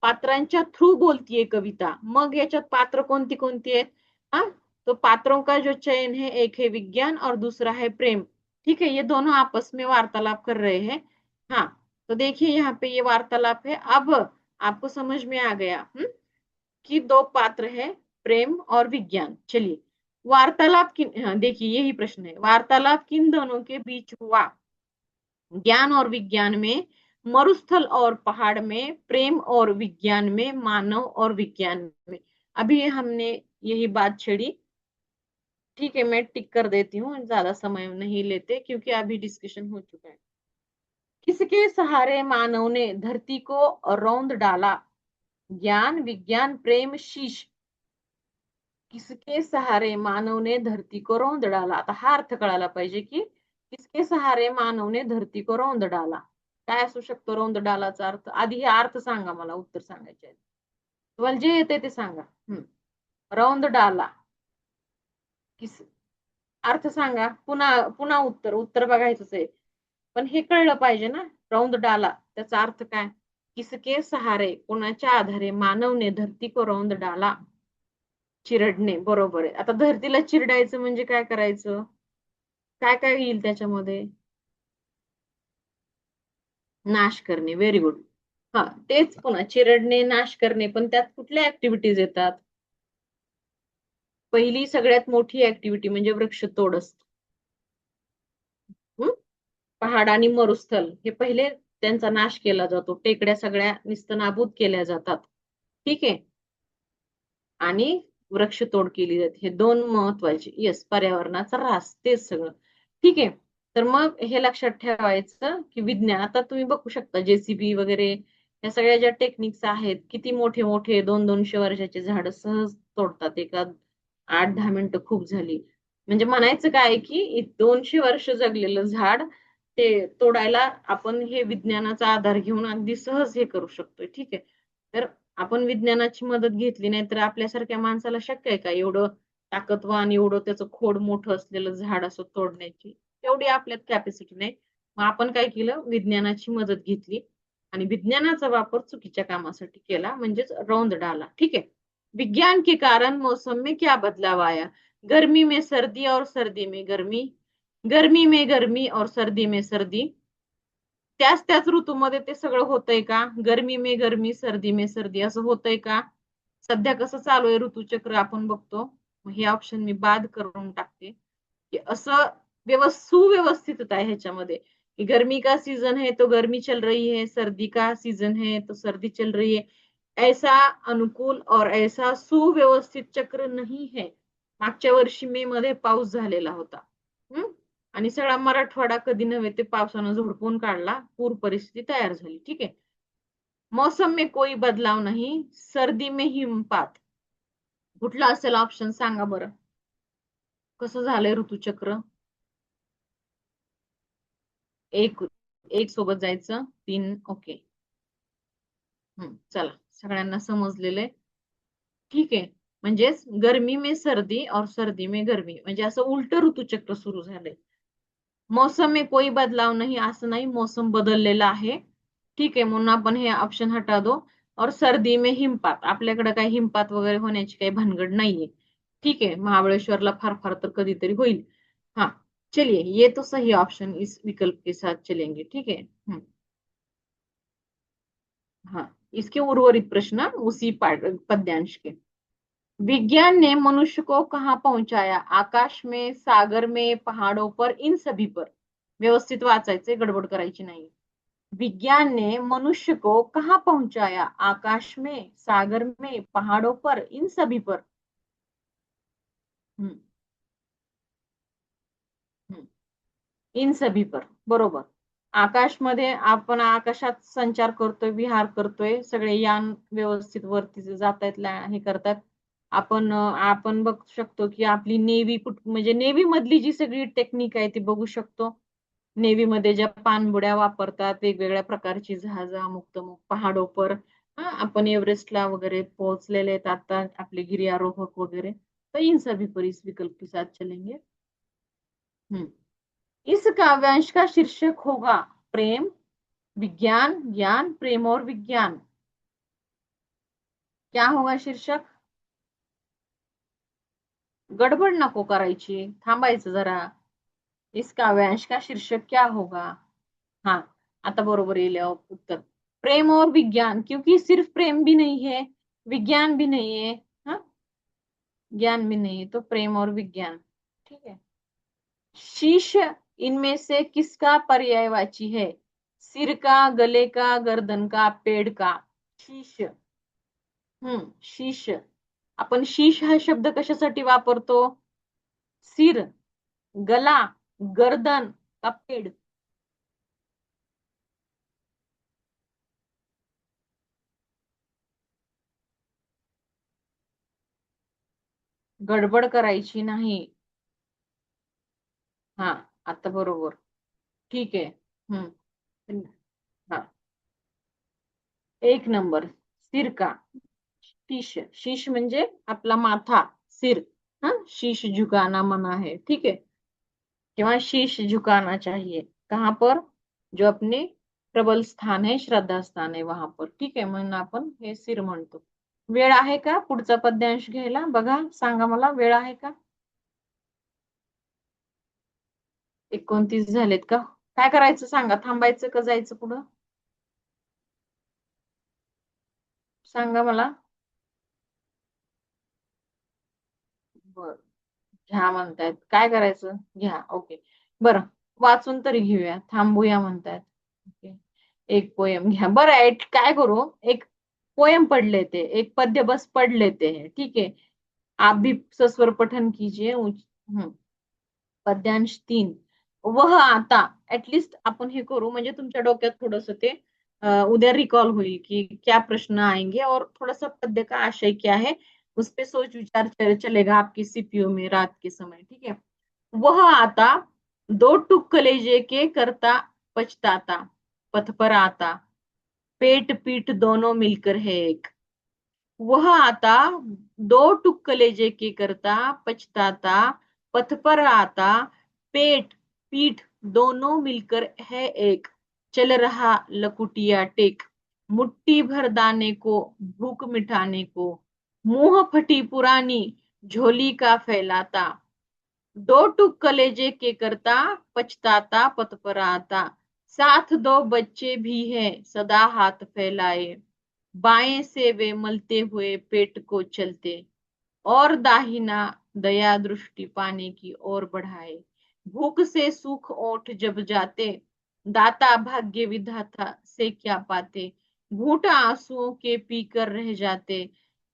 पात्रांच्या थ्रू बोलतीये कविता. मग याच्यात पात्र कोणती कोणती आहेत. हाँ, तो पात्रों का जो चयन है, एक है विज्ञान और दूसरा है प्रेम. ठीक है, ये दोनों आपस में वार्तालाप कर रहे हैं. हाँ, तो देखिए यहाँ पे ये वार्तालाप है. अब आपको समझ में आ गया कि दो पात्र है, प्रेम और विज्ञान. चलिए, वार्तालाप किन, हाँ देखिए यही प्रश्न है, वार्तालाप किन दोनों के बीच हुआ. ज्ञान और विज्ञान में, मरुस्थल और पहाड़ में, प्रेम और विज्ञान में, मानव और विज्ञान में. अभी हमने यही बात छेड़ी. ठीक है, मैं टिक कर देती हूँ, ज्यादा समय नहीं लेते क्योंकि अभी डिस्कशन हो चुका है. किसके सहारे मानव ने धरती को रौंद डाला. ज्ञान विज्ञान प्रेम शीश. किसके सहारे मानव ने धरती को रौंद डाला. आता हा अर्थ कळायला पाहिजे की किसके सहारे मानव ने धरती को रौंद डाला, काय असू शकतो रौंद डालाचा अर्थ. आधी हे अर्थ सांगा, मला उत्तर सांगायचे आहे. तुम्हाला जे येते ते सांगा. रौंद डाला, किस, अर्थ सांगा. पुन्हा पुन्हा उत्तर उत्तर बघायचंच आहे, पण हे कळलं पाहिजे ना. रौंद डाला त्याचा अर्थ काय. किसके सहारे, कोणाच्या आधारे, मानवने धरती को रौंद डाला, चिरडणे. बरोबर आहे. आता धरतीला चिरडायचं म्हणजे काय करायचं, काय काय येईल त्याच्यामध्ये. नाश करणे. Very good. हा तेच, पुन्हा चिरडणे नाश करणे, पण त्यात कुठल्या ऍक्टिव्हिटीज येतात. पहिली सगळ्यात मोठी ऍक्टिव्हिटी म्हणजे वृक्षतोड असते. पहाड आणि मरुस्थल हे पहिले त्यांचा नाश केला जातो, टेकड्या सगळ्या निस्तनाबूत केल्या जातात. ठीक आहे, आणि वृक्षतोड केली जाते. हे दोन महत्वाचे. येस, पर्यावरणाचा ऱ्हास, तेच सगळं. ठीक आहे, तर मग हे लक्षात ठेवायचं की विज्ञान, आता तुम्ही बघू शकता जेसीबी वगैरे या सगळ्या ज्या टेक्निक्स आहेत, किती मोठे मोठे 200-200 वर्षाचे झाड सहज तोडतात. एका 8-10 मिनिटं खूप झाली. म्हणजे म्हणायचं काय की 200 वर्ष जगलेलं झाड ते तोडायला आपण हे विज्ञानाचा आधार घेऊन अगदी सहज हे करू शकतोय. ठीक आहे, तर आपण विज्ञानाची मदत घेतली नाही तर आपल्यासारख्या माणसाला शक्य आहे का एवढं ताकदवान एवढं त्याचं खोड मोठं असलेलं झाड असं तोडण्याची तेवढी आपल्यात कॅपॅसिटी नाही. मग आपण काय केलं, विज्ञानाची मदत घेतली आणि विज्ञानाचा वापर चुकीच्या कामासाठी केला, म्हणजेच रौंद डाला. ठीक आहे. विज्ञान के कारण मौसम में क्या बदलाव आया? गर्मी में सर्दी और सर्दी में गर्मी, गर्मी में गर्मी और सर्दी में सर्दी. त्याच ऋतूमध्ये ते सगळं होतंय का? गर्मी में गर्मी, सर्दी में सर्दी असं होतंय का? सध्या कसं चालू आहे ऋतुचक्र आपण बघतो. हे ऑप्शन मी बाद करून टाकते की असं सुव्यवस्थितता आहे ह्याच्यामध्ये कि गर्मी का सीजन है तो गर्मी चल रही है, सर्दी का सीजन है तो सर्दी चल रही है. ऐसा अनुकूल और ऐसा सुव्यवस्थित चक्र नाही है. मागच्या वर्षी मे मध्ये पाऊस झालेला होता. आणि सगळा मराठवाडा कधी नव्हे ते पावसानं झोडपून काढला, पूर परिस्थिती तयार झाली. ठीक आहे. मौसम में कोई बदलाव नहीं, सर्दी में हिमपात. कुठला असेल ऑप्शन सांगा बरं. कसं झालंय ऋतुचक्र? एक एक सोबत जायचं, 3 ओके. चला, सगळ्यांना समजलेलं आहे. ठीक आहे. म्हणजेच गर्मी में सर्दी और सर्दी में गर्मी, म्हणजे असं उलट ऋतुचक्र सुरू झालंय. मौसम में कोई बदलाव नाही असं नाही, मौसम बदललेला आहे. ठीक आहे, म्हणून आपण हे ऑप्शन हटा दो. और सर्दी में हिमपात, आपल्याकडे काही हिमपात वगैरे होण्याची काही भानगड नाहीये. ठीक है, महाबळेश्वरला फार फार तर कधीतरी होईल. हाँ, चलिए ये तो सही ऑप्शन, इस विकल्प के साथ चलेंगे. ठीक है. हाँ, इसके उर्वरित प्रश्न उसी पद्यांश के. विज्ञान ने मनुष्य को कहाँ पहुंचाया? आकाश में, सागर में, पहाड़ों पर, इन सभी पर. व्यवस्थित वाचायचे, गडबड करायची नाही. विज्ञान ने मनुष्य को कहाँ पहुंचाया? आकाश में, सागर में, पहाड़ों पर, इन सभी पर. हम्म, हम्म. इन सभी पर बरोबर. आकाशमध्ये आपण आकाशात संचार करतोय, विहार करतोय, सगळे यान व्यवस्थित वरती जात आहेत, हे करतात. आपण बघू शकतो की आपली नेव्ही म्हणजे नेव्ही मधली जी सगळी टेक्निक आहे ती बघू शकतो. नेव्ही मध्ये ज्या पाणबुड्या वापरतात, वेगवेगळ्या प्रकारची जहाज, अमुक पहाडो पर. आपण एव्हरेस्टला वगैरे पोहोचलेले आहेत आता आपले गिर्यारोहक वगैरे. तर इन सभी पर इस विकल्प के साथ चलेंगे. इस काव्यांश का शीर्षक होगा प्रेम, विज्ञान, ज्ञान, प्रेम और विज्ञान. क्या होगा शीर्षक? गडबड नको करायची, थांबायचं जरा. इस काव्यांश का शीर्षक क्या होगा? हाँ, आता बरोबर येईल उत्तर. प्रेम और विज्ञान, क्योंकि सिर्फ प्रेम भी नहीं है, विज्ञान भी नहीं है, हाँ, ज्ञान भी नहीं है, तो प्रेम और विज्ञान. ठीक है. शीश इनमें से किसका पर्यायवाची है? सिर का, गले का, गर्दन का, पेड़ का. शीश. शीश. आपण शीश हा शब्द कशासाठी वापरतो? सिर, गला, गर्दन का पेड़. गडबड करायची नाही. हा, आता बरोबर. ठीक आहे. हा, एक नंबर. सिर का. शीश, शीश म्हणजे आपला माथा, सिर. शीश झुकाना मना है. ठीक है. किंवा शीश झुकाना चाहिए. कहाँ पर? जो अपने प्रबल स्थान है, श्रद्धा स्थान आहे वहां पर. ठीक आहे, म्हणून आपण हे सिर म्हणतो. वेळ आहे का पुढचा पद्यांश घ्यायला? बघा, सांगा मला, वेळ आहे का? 29 झालेत का? काय करायचं सांगा, थांबायचं का जायचं पुढं? सांगा मला. बर, घ्या म्हणतायत. काय करायचं? घ्या. ओके, बरं, वाचून तरी घेऊया, थांबूया म्हणतायत. ओके, एक पोयम घ्या. बरं, काय करू, एक पोयम पढ़ लेते, एक पद्य बस पढ़ लेते हैं. ठीक है, आप भी सस्वर पठन कीजिए. पद्यांश 3. वह आता. ऍटलिस्ट आपण हे करू म्हणजे तुमच्या डोक्यात थोडस ते उद्या रिकॉल होईल कि क्या प्रश्न आएंगे और थोड़ा सा पद्य का आशय क्या है, उस पे सोच विचार चलेगा आपकी सीपीयू में रात के समय. ठीक है. वह आता, दो टुक कलेजे के करता पछताता, पथ पर आता, पेट पीठ दोनों मिलकर है एक. वह आता दो टुक कलेजे के करता, पछताता पथ पर आता, पेट पीठ दोनों मिलकर है एक, चल रहा लकुटिया टेक, मुट्ठी भर दाने को भूख मिटाने को, मुंह फटी पुरानी झोली का फैलाता, दो टुक कलेजे के करता, पछताता पथ पर आता, साथ दो बच्चे भी हैं सदा हाथ फैलाए, बाएं से वे मलते हुए पेट को चलते, और दाहिना दया दृष्टि पाने की ओर बढ़ाए, भूख से सूख ओठ जब जाते, दाता भाग्य विधाता से क्या पाते, घूंट आंसुओं के पीकर रह जाते,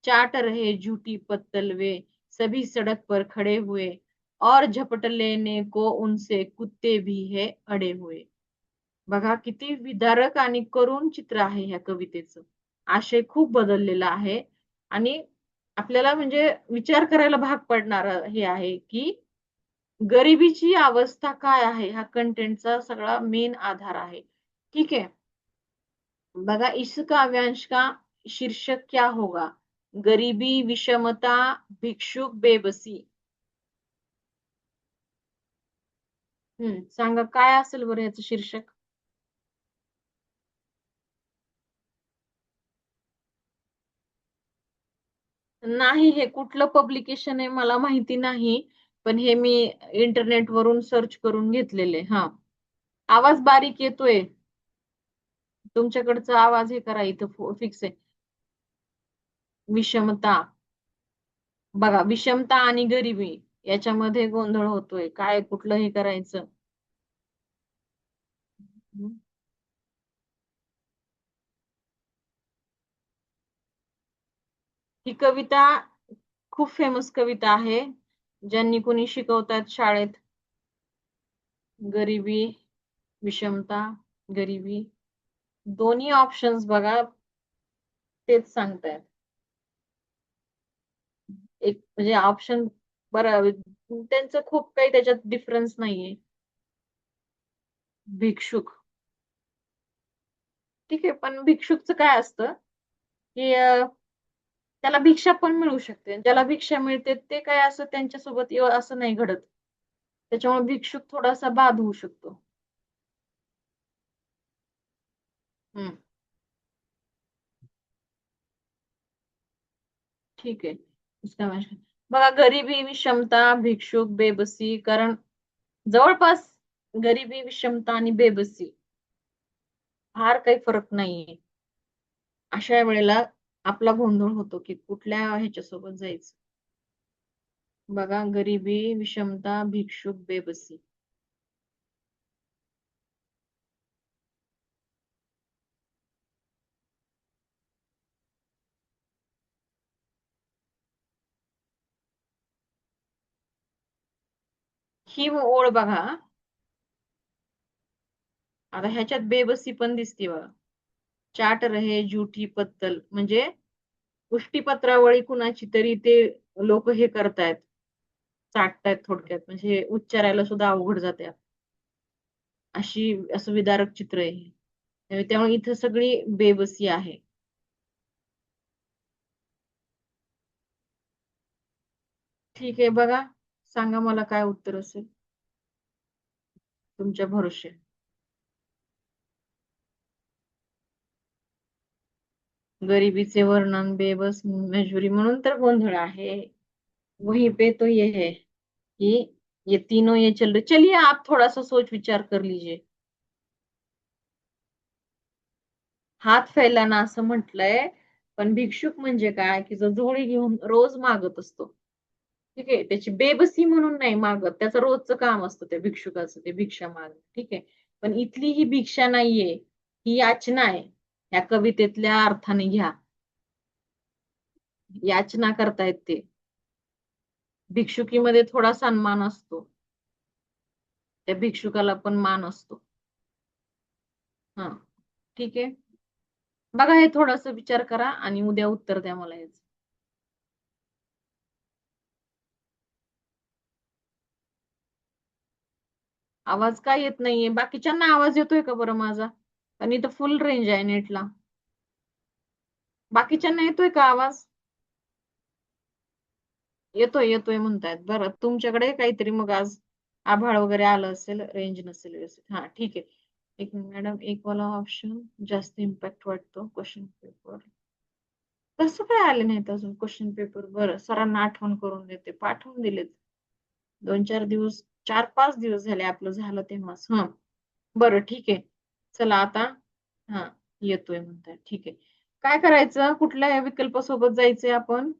चाट रहे झूठी पत्तल वे, सभी सड़क पर खड़े हुए, और झपट लेने को उनसे कुत्ते भी है अडे हुए. बघा किती विदारक आणि करुण चित्र आहे ह्या कवितेचं. आशय खूप बदललेला आहे आणि आपल्याला म्हणजे विचार करायला भाग पडणार हे आहे की गरिबीची अवस्था काय आहे हा कंटेंटचा सगळा मेन आधार आहे. ठीक आहे. बघा इस काव्यांश का शीर्षक क्या होगा? गरीबी, विषमता, भिक्षुक, बेबसी. सांगा काय असेल बरं याचं शीर्षक? नाही हे कुठलं पब्लिकेशन आहे मला माहिती नाही. पण हे मी इंटरनेट वरून सर्च करून घेतलेले. हा. आवाज बारीक येतोय. तुमच्याकडचा आवाज हे करा इथं फिक्स आहे. विषमता. बघा विषमता आणि गरिबी याच्यामध्ये गोंधळ होतोय. काय कुठलं हे करायचं? ही कविता खूप फेमस कविता आहे. ज्यांनी कोणी शिकवतात शाळेत. गरिबी, विषमता, गरिबी. दोन्ही ऑप्शन्स बघा तेच सांगतायत. एक म्हणजे ऑप्शन बरं त्यांचं खूप काही त्याच्यात डिफरन्स नाहीये. भिक्षुक. ठीक आहे पण भिक्षुकचं काय असतं की त्याला भिक्षा पण मिळू शकते. ज्याला भिक्षा मिळते ते काय असं त्यांच्यासोबत असं नाही घडत. त्याच्यामुळे भिक्षुक थोडासा बाद होऊ शकतो. हम्म. ठीक आहे. उसका मतलब बघा गरिबी, विषमता, भिक्षुक, बेबसी कारण जवळपास गरिबी, विषमता आणि बेबसी फार काही फरक नाहीये. अशा वेळेला आपला गोंधळ होतो की कुठल्या ह्याच्यासोबत जायचं. बघा गरिबी, विषमता, भिक्षुक, बेबसी. ही ओळ बघा. आता ह्याच्यात बेबसी पण दिसते बघा. चाट रहे झूठी पत्तल म्हणजे उष्टीपत्रावळी कुणाची तरी ते लोक हे करतायत. चाटतायत थोडक्यात म्हणजे उच्चारायला सुद्धा अवघड जाते. अशी असं विदारक चित्र आहे. त्यामुळे इथं सगळी बेबसी आहे. ठीक आहे बघा. सांगा मला काय उत्तर असेल. तुमच्या भरोसे. गरिबीचे वर्णन बेबस मजुरी म्हणून तर गोंधळ आहे. वही पे तो ये है कि ये तीनों ये चल रहे. चलिए आप थोड़ा सा सोच विचार कर लीजिए. हात फैलाना असं म्हटलंय. पण भिक्षुक म्हणजे काय की जो झोळी घेऊन रोज मागत असतो. ठीक आहे त्याची बेबसी म्हणून नाही मागत त्याचं रोजचं काम असतं त्या भिक्षुकाचं ते भिक्षा माग. ठीक आहे पण इथली ही भिक्षा नाहीये. ही याचना आहे. या कवितेतल्या अर्थाने घ्या. याचना करतायत ते. भिक्षुकीमध्ये थोडा सन्मान असतो. त्या भिक्षुकाला पण मान असतो. हा. ठीक आहे. बघा हे थोडस विचार करा आणि उद्या उत्तर द्या मला याचं. आवाज काय येत नाहीये बाकीच्यांना आवाज येतोय का बरं माझा? आणि इथं फुल रेंज आहे नेटला. बाकीच्यांना येतोय का आवाज? येतोय येतोय म्हणतायत. बरं, तुमच्याकडे काहीतरी मग आज आभाळ वगैरे आलं असेल, रेंज नसेल व्यवस्थित. हा ठीक आहे. एक मॅडम, एक वाला ऑप्शन जास्त इम्पॅक्ट वाटतो क्वेश्चन पेपर. कसं काय आले नाहीत अजून क्वेश्चन पेपर? बरं, सरांना आठवण करून देते, पाठवून दिलेत. 2-4 दिवस, 4-5 दिवस झाले आपलं झालं तेव्हाच. हा बरं ठीक आहे. चला आता. हा, येतोय म्हणताय, ठीक आहे. काय करायचं, कुठल्या विकल्पासोबत जायचंय आपण?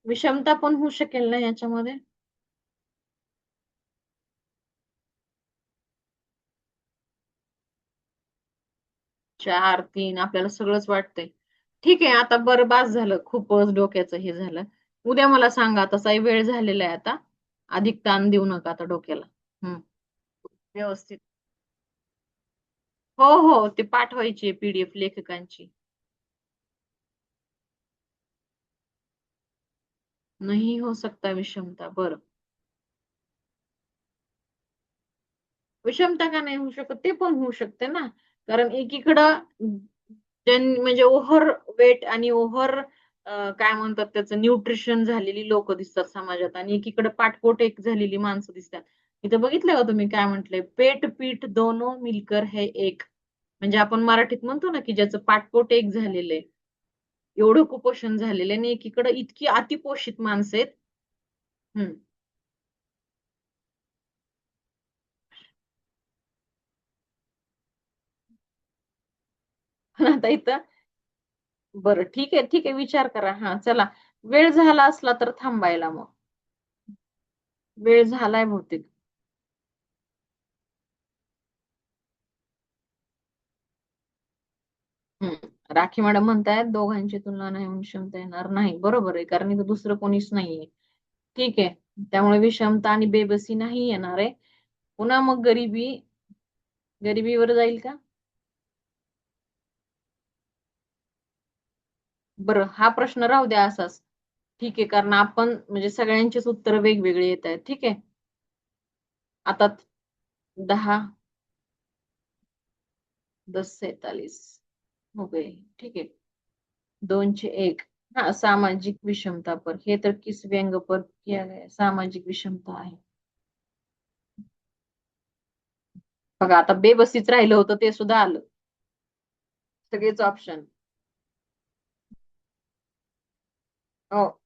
विषमता पण होऊ शकेल ना याच्यामध्ये? 4-3 आपल्याला सगळंच वाटतंय. ठीक आहे, आता बरं, बास झालं, खूपच डोक्याचं हे झालं. उद्या मला सांगा, तसाही वेळ झालेला आहे आता. अधिक ताण देऊ नका आता डोक्याला. हम्म. व्यवस्थित. हो हो, ते पाठवायची पीडीएफ लेखकांची. नाही हो सकता विषमता, बरं. विषमता का नाही होऊ शकत? ते पण होऊ शकते ना. कारण एकीकडं म्हणजे ओव्हर वेट आणि ओव्हर काय म्हणतात त्याचं, न्यूट्रिशन झालेली लोक दिसतात समाजात, आणि एकीकडे पाठपोट एक झालेली माणसं दिसतात. इथं बघितलं का तुम्ही काय म्हंटलंय? पेट पीठ दोनो मिलकर है एक. म्हणजे आपण मराठीत म्हणतो ना, की ज्याचं पाठपोट एक झालेलं आहे, एवढं कुपोषण झालेलं आहे, आणि एकीकडे इतकी अतिपोषित माणसं आहेत. हम्म. आता इथं, बरं ठीक आहे ठीक आहे, विचार करा. हा चला, वेळ झाला असला तर थांबायला मग. वेळ झालाय बहुतेक. राखी मॅडम म्हणतायत दोघांची तुलना नाही होऊ क्षमता येणार नाही. बरोबर आहे, कारण इथं दुसरं कोणीच नाहीये. ठीक आहे, त्यामुळे विषमता आणि बेबसी नाही येणार आहे. पुन्हा मग गरिबी, गरिबीवर जाईल का? बरं, हा प्रश्न राहू द्या असाच. ठीक आहे, कारण आपण म्हणजे सगळ्यांचीच उत्तर वेगवेगळे येत आहेत. ठीक आहे. आता 10, 10:47 हो गए. ठीक आहे. 201. हाँ, सामाजिक विषमता पर, हे तर किस व्यंग पर किया गया, सामाजिक विषमता आहे. बघा, आता बेबसीच राहिलं होतं, ते सुद्धा आलं. सगळेच ऑप्शन. हो,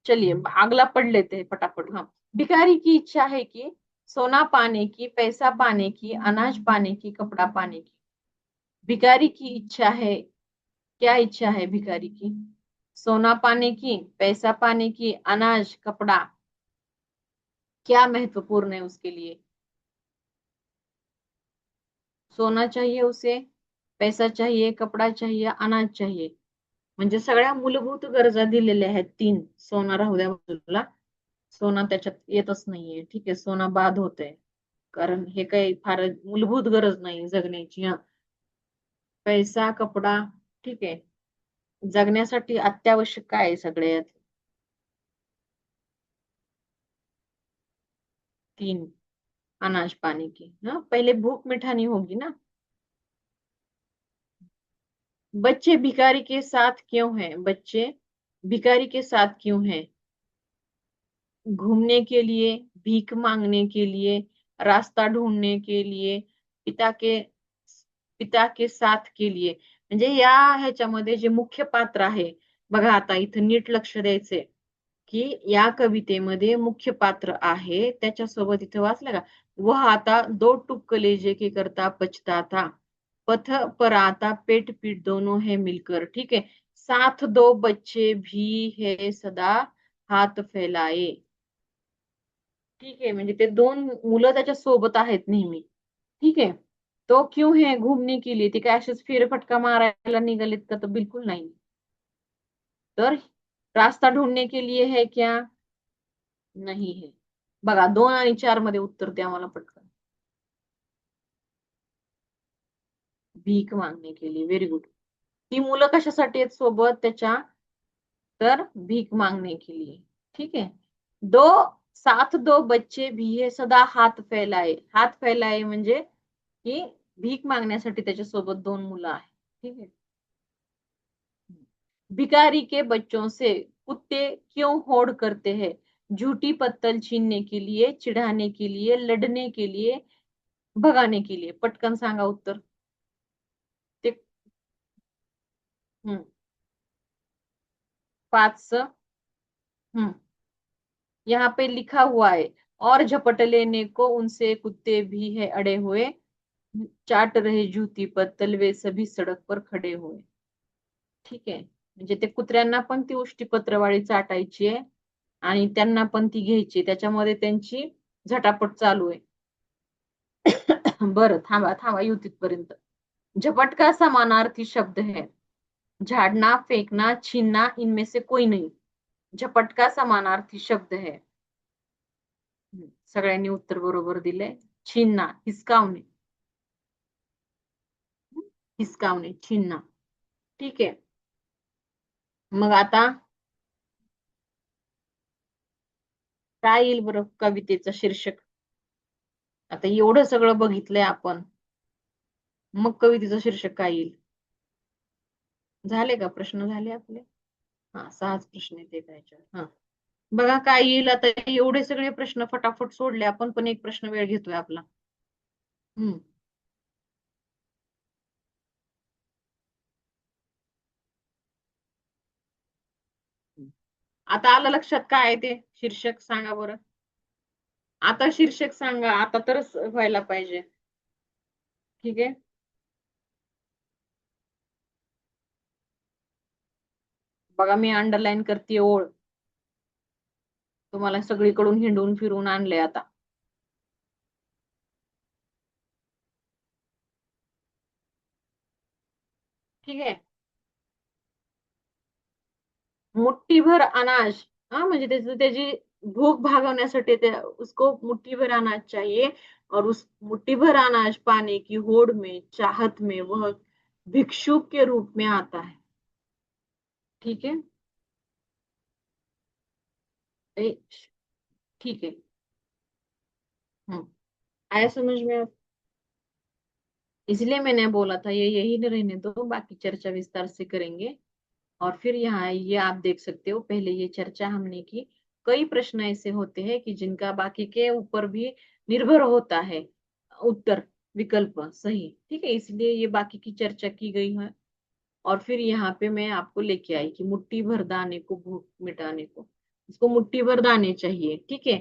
चलिए अगला पढ़ लेते हैं फटाफट. हाँ, भिखारी की इच्छा है कि सोना पाने की, पैसा पाने की, अनाज पाने की, कपड़ा पाने की। भिखारी की इच्छा है, क्या इच्छा है भिखारी की? सोना पाने की, पैसा पाने की, अनाज, कपड़ा, क्या महत्वपूर्ण है उसके लिए? सोना चाहिए उसे, पैसा चाहिए, कपडा चाहिए, अनाज चाहिए. म्हणजे सगळ्या मूलभूत गरजा दिलेल्या आहेत 3. सोना राहू द्या बाजूला, सोना त्याच्यात येतच नाहीये. ठीक आहे, सोना बाद होतंय, कारण हे काही फार मूलभूत गरज नाही जगण्याची. हा, पैसा, कपडा, ठीक आहे. जगण्यासाठी अत्यावश्यक काय आहे सगळ्यात? 3. अनाज पानी की, हाँ पहले भूख मिटानी होगी ना. बच्चे भिखारी के साथ क्यों हैं? बच्चे भिखारी के साथ क्यों हैं? घूमने के लिए, भीख मांगने के लिए, रास्ता ढूंढने के लिए, पिता के पिता के साथ के लिए. म्हणजे या ह्याच्यामध्ये जे मुख्य पात्र आहे, बघा आता इथं नीट लक्ष द्यायचंय, की या कवितेमध्ये मुख्य पात्र आहे, त्याच्यासोबत इथं वाचलं का, वह आता दो टुक कलेजे के करता पछता था, पथ पर आता पेट पीट दोनों है मिलकर. ठीक है, साथ दो बच्चे भी है सदा हात फैलाए. ठीक आहे, म्हणजे ते 2 मुलं त्याच्या सोबत आहेत नेहमी. ठीक आहे. तो क्यों है घूमने के लिए, ते काय असेच फेरफटका मारायला निघालेत का? तर बिलकुल नाही. तर रास्ता ढूंढने के लिए है क्या? नहीं है. बघा, 2 आणि 4 मध्ये उत्तर द्या मला पटकन. भीक मागने के लिए, व्हेरी गुड. ती मुलं कशासाठी आहेत सोबत त्याच्या? तर भीक मागने के लिए. ठीक है. दो साथ दो बच्चे भी है सदा हात फैलाए. हात फैलाए म्हणजे की भीक मागण्यासाठी त्याच्यासोबत दोन मुलं आहेत. ठीक आहे. भिखारी के बच्चों से कुत्ते क्यों होड़ करते हैं? झूठी पत्तल छीनने के लिए, चिढ़ाने के लिए, लढने के लिए, भगाने के लिए. पटकन सांगा उत्तर. ते हम्म, 5. हम्म, यहाँ पे लिखा हुआ है और झपट लेने को उनसे कुत्ते भी है अड़े हुए, चाट रहे जूती पत्तल वे सभी सडक पर खडे हुए. ठीक आहे. म्हणजे ते कुत्र्यांना पण ती उष्टीपत्रवाळी चाटायची आहे आणि त्यांना पण ती घ्यायची. त्याच्यामध्ये त्यांची झटापट चालू आहे. बरं, थांबा थांबा येऊ तिथपर्यंत. झपट का समानार्थी शब्द है. झाड़ना, फेंकना, छीनना इनमें से कोई नहीं. झपट का समानार्थी शब्द है. सगळ्यांनी उत्तर बरोबर दिले. छीनना, हिसकावणे. हिसकावणे, छीनना. ठीक आहे. मग आता काय येईल बरं कवितेचं शीर्षक? आता एवढं सगळं बघितलंय आपण, मग कवितेचं शीर्षक काय येईल? झाले का प्रश्न झाले आपले? हा, 6च प्रश्न आहेत एका ह्याच्यावर. हा, बघा काय येईल आता. एवढे सगळे प्रश्न फटाफट सोडले आपण, पण एक प्रश्न वेळ घेतोय आपला. हम्म. आता आलं लक्षात काय आहे ते शीर्षक? सांगा बरं. आता शीर्षक सांगा, आता तरच व्हायला पाहिजे. ठीक आहे. बघा मी अंडरलाईन करते ओळ. तुम्हाला सगळीकडून हिंडून फिरून आणले आता. ठीक आहे. मुट्ठीभर अनाज. हा, म्हणजे त्याची भूक भागवण्यासाठी ते उसको मुट्ठीभर अनाज चाहिए और उस मुट्ठीभर अनाज पाने की होड़ में, चाहत में वह भिक्षुक के रूप में आता है. ठीक है. ए, ठीक है. हम्म, आया समझ में अब? इसलिए मैंने बोला था ये यही न रहने दो, बाकी चर्चा विस्तार से करेंगे. और फिर यहाँ ये आप देख सकते हो, पहले ये चर्चा हमने की. कई प्रश्न ऐसे होते हैं कि जिनका बाकी के ऊपर भी निर्भर होता है उत्तर, विकल्प सही. ठीक है, इसलिए ये बाकी की चर्चा की गई है. और फिर यहाँ पे मैं आपको लेके आई कि मुट्ठी भर दाने को भूख मिटाने को, इसको मुट्ठी भर दाने चाहिए. ठीक है,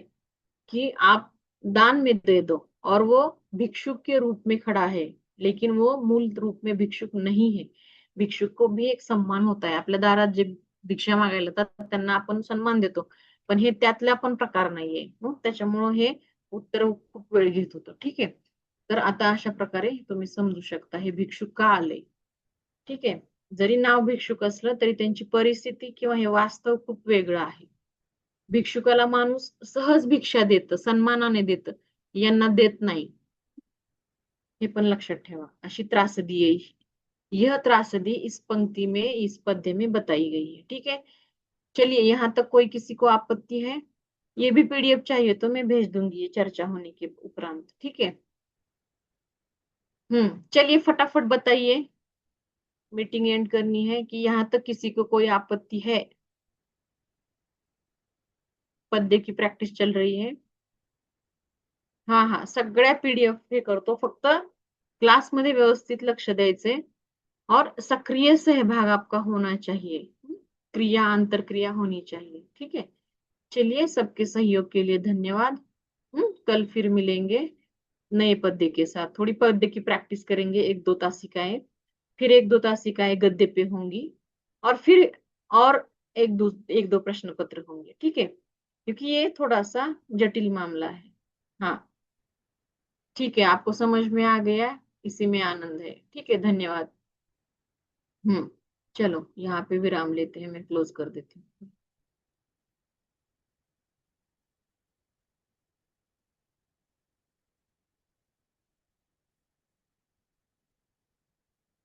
कि आप दान में दे दो. और वो भिक्षुक के रूप में खड़ा है, लेकिन वो मूल रूप में भिक्षुक नहीं है. भिक्षुक को भी एक सम्मान होता है. आपल्या दारात जे भिक्षा मागायला येतात त्यांना आपण सन्मान देतो, पण हे त्यातला पण प्रकार नाहीये. मग त्याच्यामुळं हे उत्तर खूप वेळ घेत होतं. ठीक आहे. तर आता अशा प्रकारे तुम्ही समजू शकता हे भिक्षुक का आले. ठीक आहे. जरी नाव भिक्षुक असलं तरी त्यांची परिस्थिती किंवा हे वास्तव खूप वेगळं आहे. भिक्षुकाला माणूस सहज भिक्षा देत, सन्मानाने देत, यांना देत नाही. हे पण लक्षात ठेवा. अशी त्रासदी है. यह त्रासदी इस पंक्ति में, इस पद्य में बताई गई है. ठीक है. चलिए, यहाँ तक कोई किसी को आपत्ति है? ये भी पीडीएफ चाहिए तो मैं भेज दूंगी ये चर्चा होने के उपरांत. ठीक है. चलिए फटाफट बताइए, मीटिंग एंड करनी है, कि यहाँ तक किसी को कोई आपत्ति है? पद्य की प्रॅक्टिस चल रही है. हा हा, सगळ्या पीडीएफ हे करतो, फक्त क्लासमध्ये व्यवस्थित लक्ष द्यायचे और सक्रिय सहभाग आपका होना चाहिए. क्रिया अंतर क्रिया होनी चाहिए. ठीक है. चलिए, सबके सहयोग के लिए धन्यवाद. कल फिर मिलेंगे नए पद्य के साथ. थोड़ी पद्य की प्रैक्टिस करेंगे, 1-2 तासिकाएं, फिर 1-2 तासिकाएं गद्य पे होंगी, और फिर और एक दो प्रश्न पत्र होंगे. ठीक है, क्योंकि ये थोड़ा सा जटिल मामला है. हाँ, ठीक है, आपको समझ में आ गया, इसी में आनंद है. ठीक है, धन्यवाद. चलो यहाँ पे विराम लेते हैं, मैं क्लोज कर देती हूँ.